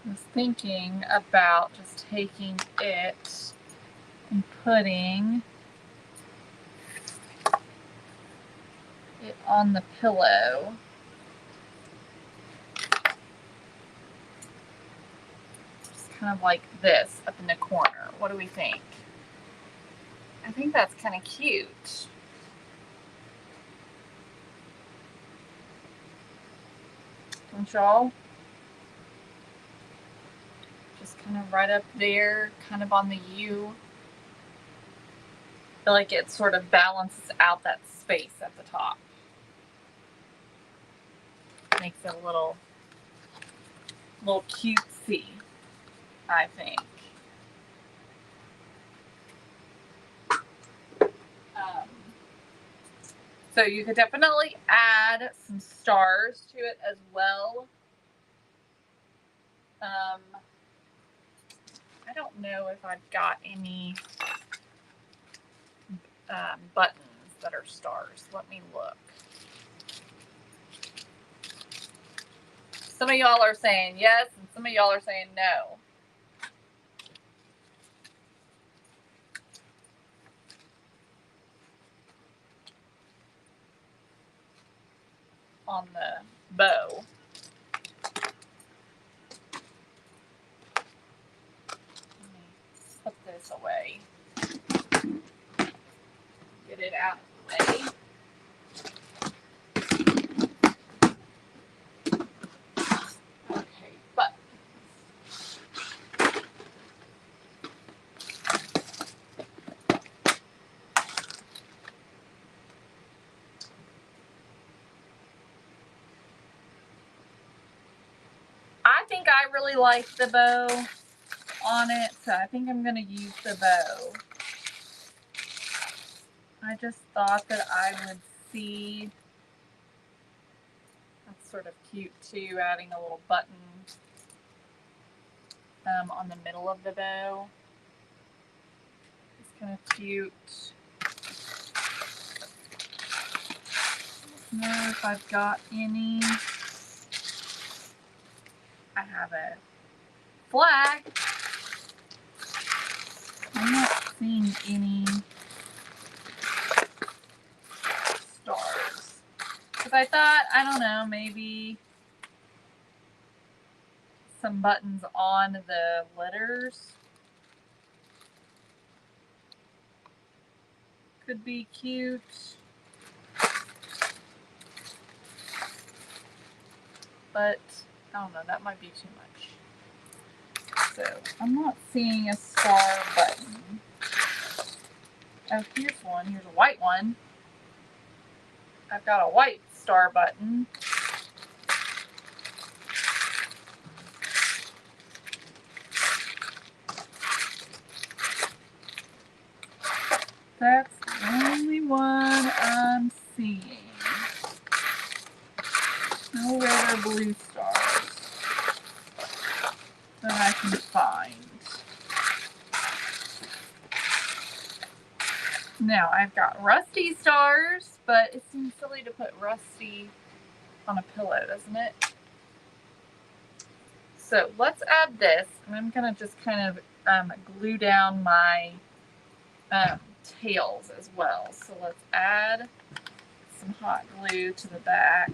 I was thinking about just taking it and putting it on the pillow. Just kind of like this up in the corner. What do we think? I think that's kind of cute. Don't y'all? Just kind of right up there, kind of on the U. I feel like it sort of balances out that space at the top. Makes it a little cutesy, I think. So you could definitely add some stars to it as well. I don't know if I've got any buttons that are stars. Let me look. Some of y'all are saying yes, and some of y'all are saying no. On the bow. Let me put this away. Get it out of the way. Okay, but I think I really like the bow on it, so I think I'm going to use the bow. I just thought that I would see. That's sort of cute too, adding a little button on the middle of the bow. It's kind of cute. I don't know if I've got any. I have a flag. I'm not seeing any stars. Because I thought, I don't know, maybe some buttons on the letters could be cute. But I don't know, that might be too much. So I'm not seeing a star button. Oh, here's one. Here's a white one. I've got a white star button. That's the only one I'm seeing. No red or blue stars that I can find. Now I've got rusty stars, but it seems silly to put rusty on a pillow, doesn't it? So let's add this, and I'm gonna just kind of glue down my tails as well. So let's add some hot glue to the back.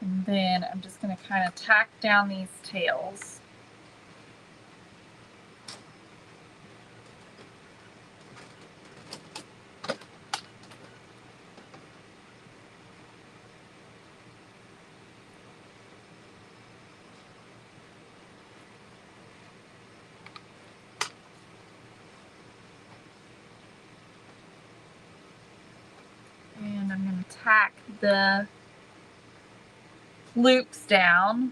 And then I'm just going to kind of tack down these tails. And I'm going to tack the loops down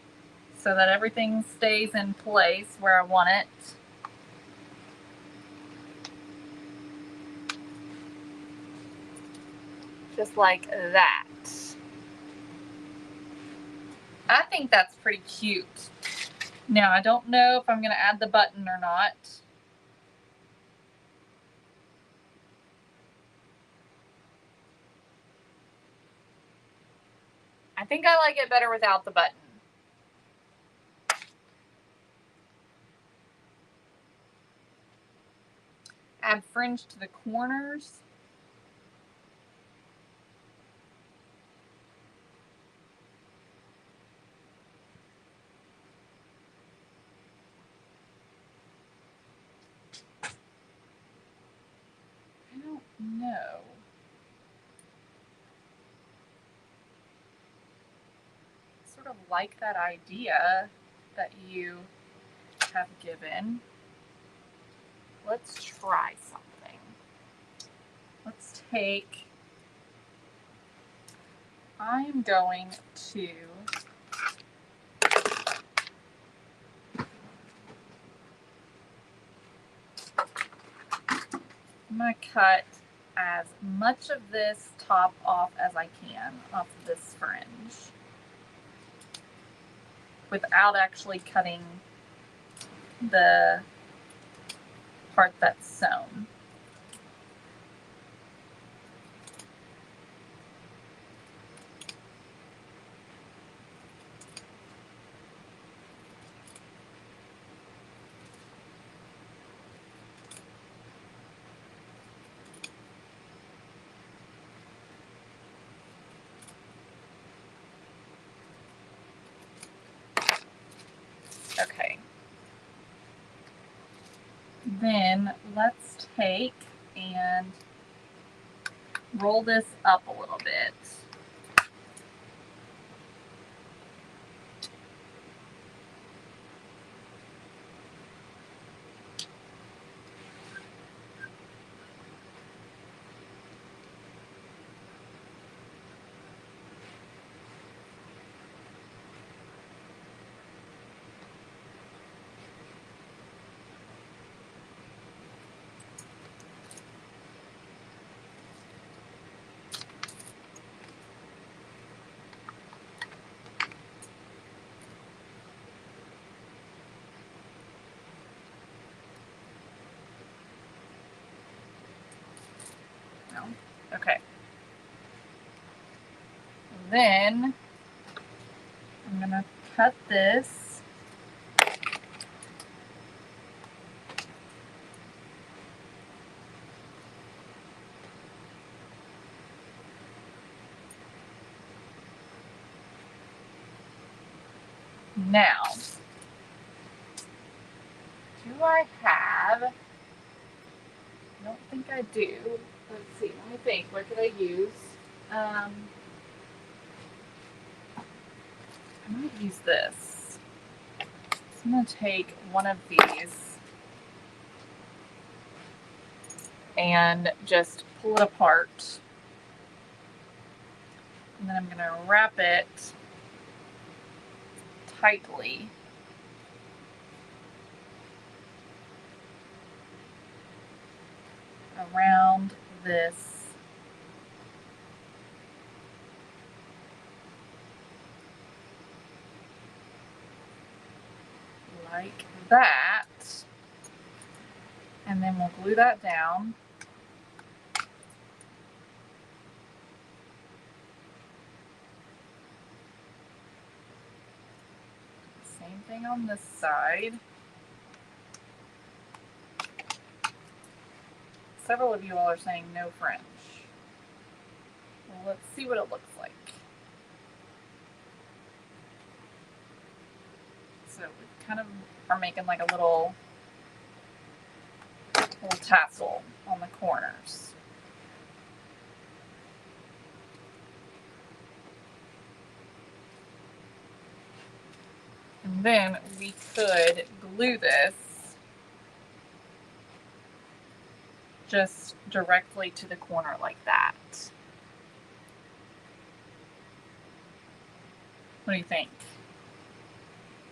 so that everything stays in place where I want it. Just like that. I think that's pretty cute. Now, I don't know if I'm going to add the button or not. I think I like it better without the button. Add fringe to the corners. I don't know. Sort of like that idea that you have given. Let's try something. Let's take, I'm going to cut as much of this top off as I can off of this fringe without actually cutting the part that's sewn. Okay. Then let's take and roll this up a little bit. No? Okay. Then I'm going to cut this now. Do I have, I don't think I do. Let's see, let me think, what could I use? I might use this. So I'm going to take one of these and just pull it apart. And then I'm going to wrap it tightly. Around this like that, and then we'll glue that down. Same thing on this side. several of you all are saying no French. Well, let's see what it looks like. So we kind of are making like a little tassel on the corners. And then we could glue this just directly to the corner like that. What do you think?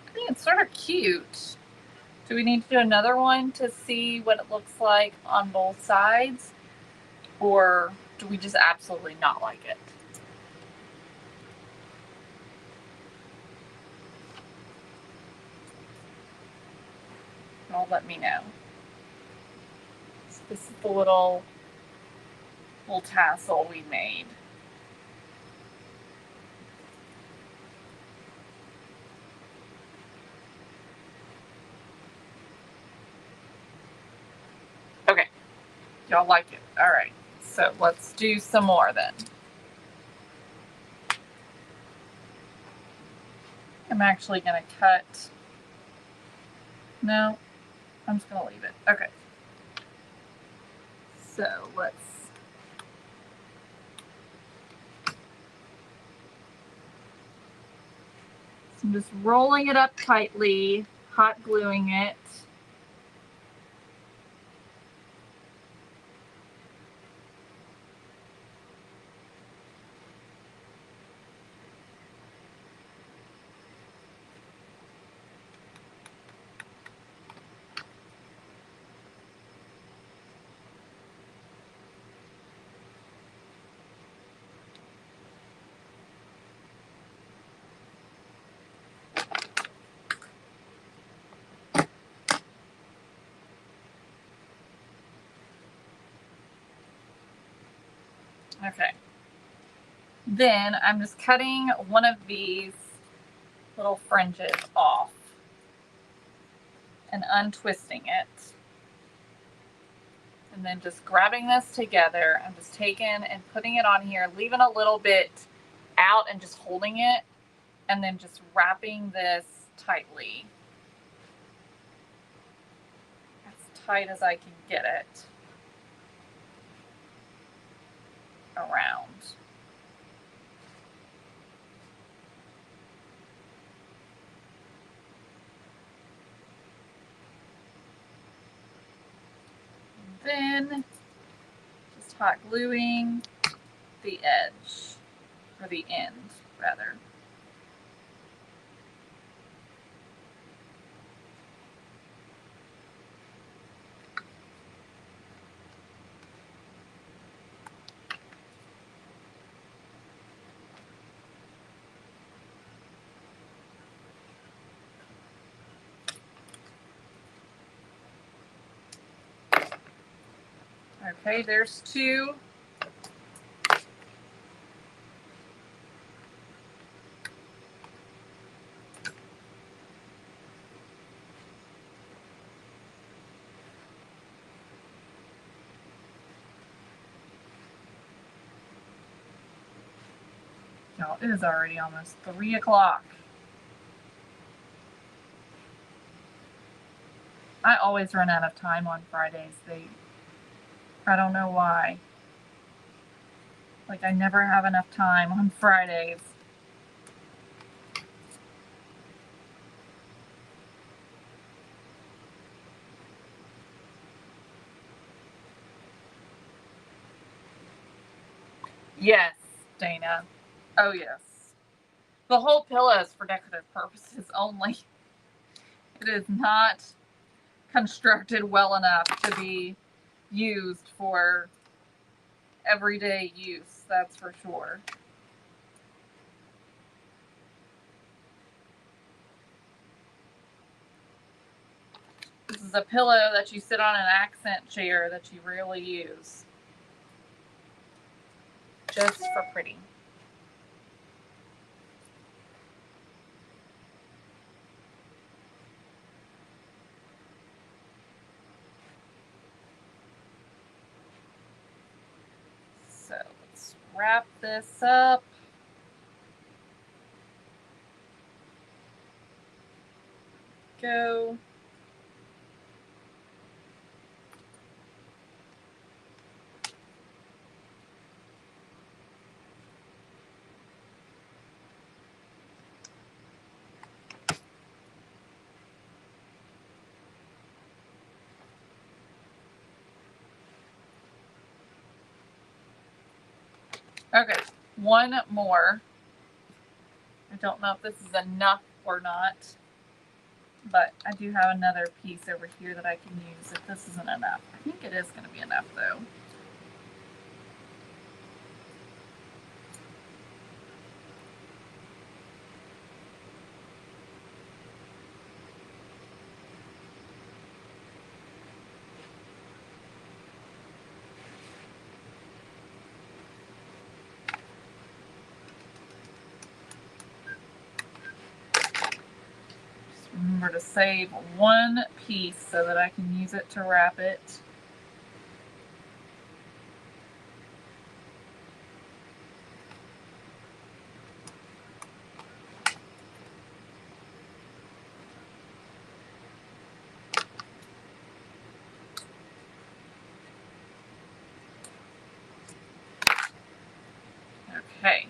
I think it's sort of cute. Do we need to do another one to see what it looks like on both sides? Or do we just absolutely not like it? Y'all let me know. So this is the little tassel we made. Okay, y'all like it. All right, so let's do some more then. I'm actually gonna cut. No, I'm just gonna leave it. Okay. So let's. So I'm just rolling it up tightly, hot gluing it. Okay. Then I'm just cutting one of these little fringes off and untwisting it. And then just grabbing this together, I'm just taking and putting it on here, leaving a little bit out and just holding it, and then just wrapping this tightly. As tight as I can get it around. Then just hot gluing the edge, or the end rather. Okay, there's two. Y'all, it is already almost 3 o'clock. I always run out of time on Fridays. I don't know why. Like, I never have enough time on Fridays. Yes, Dana. Oh, yes. The whole pillow is for decorative purposes only. It is not constructed well enough to be used for everyday use, that's for sure. This is a pillow that you sit on an accent chair that you rarely use. Just for pretty. wrap this up. Go. Okay, one more. I don't know if this is enough or not, but I do have another piece over here that I can use if this isn't enough. I think it is going to be enough though. Just remember to save one piece so that I can use it to wrap it. Okay.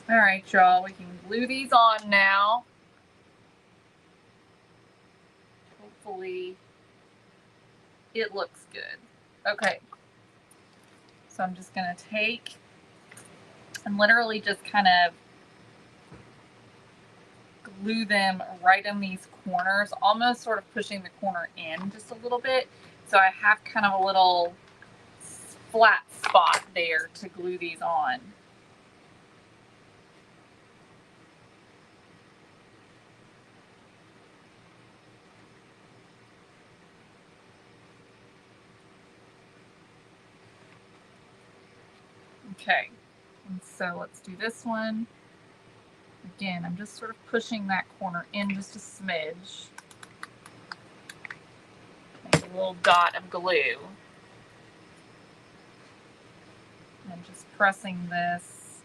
All right, y'all, we can glue these on now. Hopefully it looks good. Okay, so I'm just gonna take and literally just kind of glue them right in these corners, almost sort of pushing the corner in just a little bit. So I have kind of a little flat spot there to glue these on. Okay, and so let's do this one. Again, I'm just sort of pushing that corner in just a smidge. Make a little dot of glue. And just pressing this.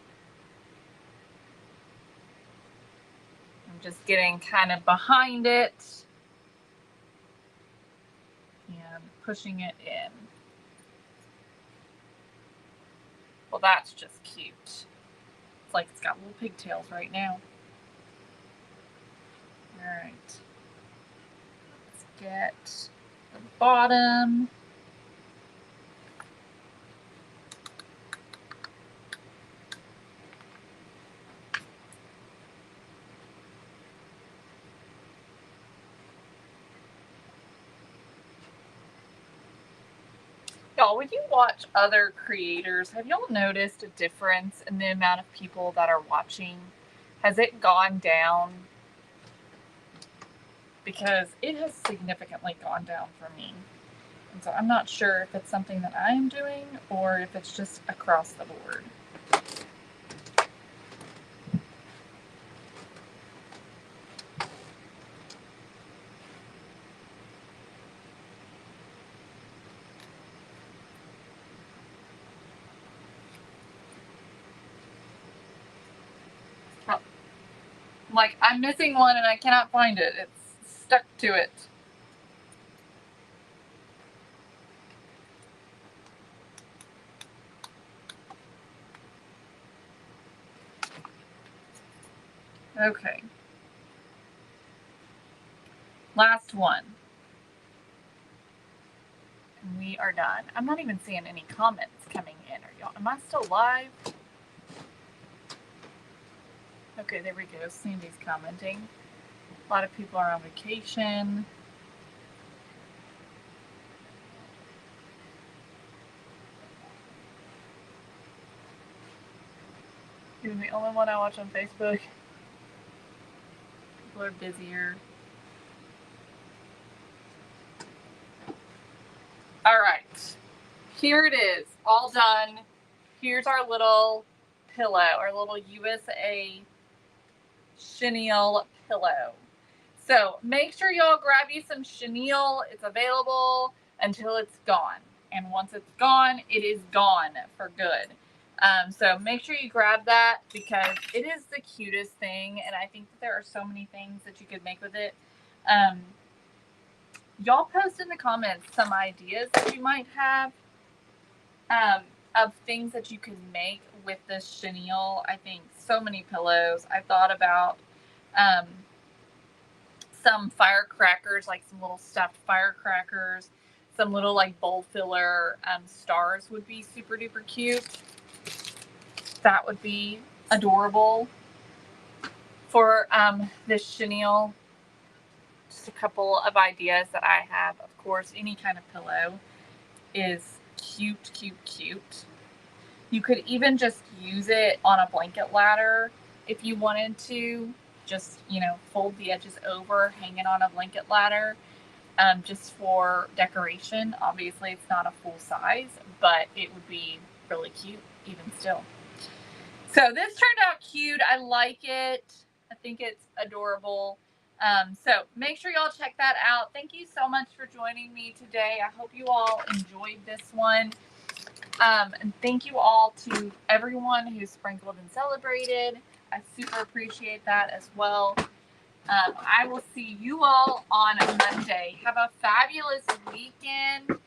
I'm just getting kind of behind it and pushing it in. Well, that's just cute. It's like it's got little pigtails right now. All right. Let's get the bottom. Y'all, when you watch other creators, have y'all noticed a difference in the amount of people that are watching? Has it gone down? Because it has significantly gone down for me. And so I'm not sure if it's something that I am doing or if it's just across the board. Like, I'm missing one and I cannot find it. It's stuck to it. Okay. Last one. And we are done. I'm not even seeing any comments coming in. Am I still live? Okay, there we go. Sandy's commenting. A lot of people are on vacation. You're the only one I watch on Facebook. People are busier. All right. Here it is. All done. Here's our little pillow, our little USA chenille pillow. So make sure y'all grab you some chenille. It's available until it's gone. And once it's gone, it is gone for good. So make sure you grab that because it is the cutest thing. And I think that there are so many things that you could make with it. Y'all post in the comments some ideas that you might have of things that you could make with this chenille. I think so many pillows. I thought about some firecrackers, like some little stuffed firecrackers, some little like bowl filler stars would be super duper cute. That would be adorable for this chenille. Just a couple of ideas that I have. Of course, any kind of pillow is cute, cute, cute. You could even just use it on a blanket ladder if you wanted to. Just, fold the edges over, hang it on a blanket ladder, just for decoration. Obviously, it's not a full size, but it would be really cute even still. So this turned out cute. I like it. I think it's adorable. So make sure y'all check that out. Thank you so much for joining me today. I hope you all enjoyed this one. And thank you all to everyone who sprinkled and celebrated. I super appreciate that as well. I will see you all on Monday. Have a fabulous weekend.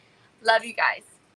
Love you guys.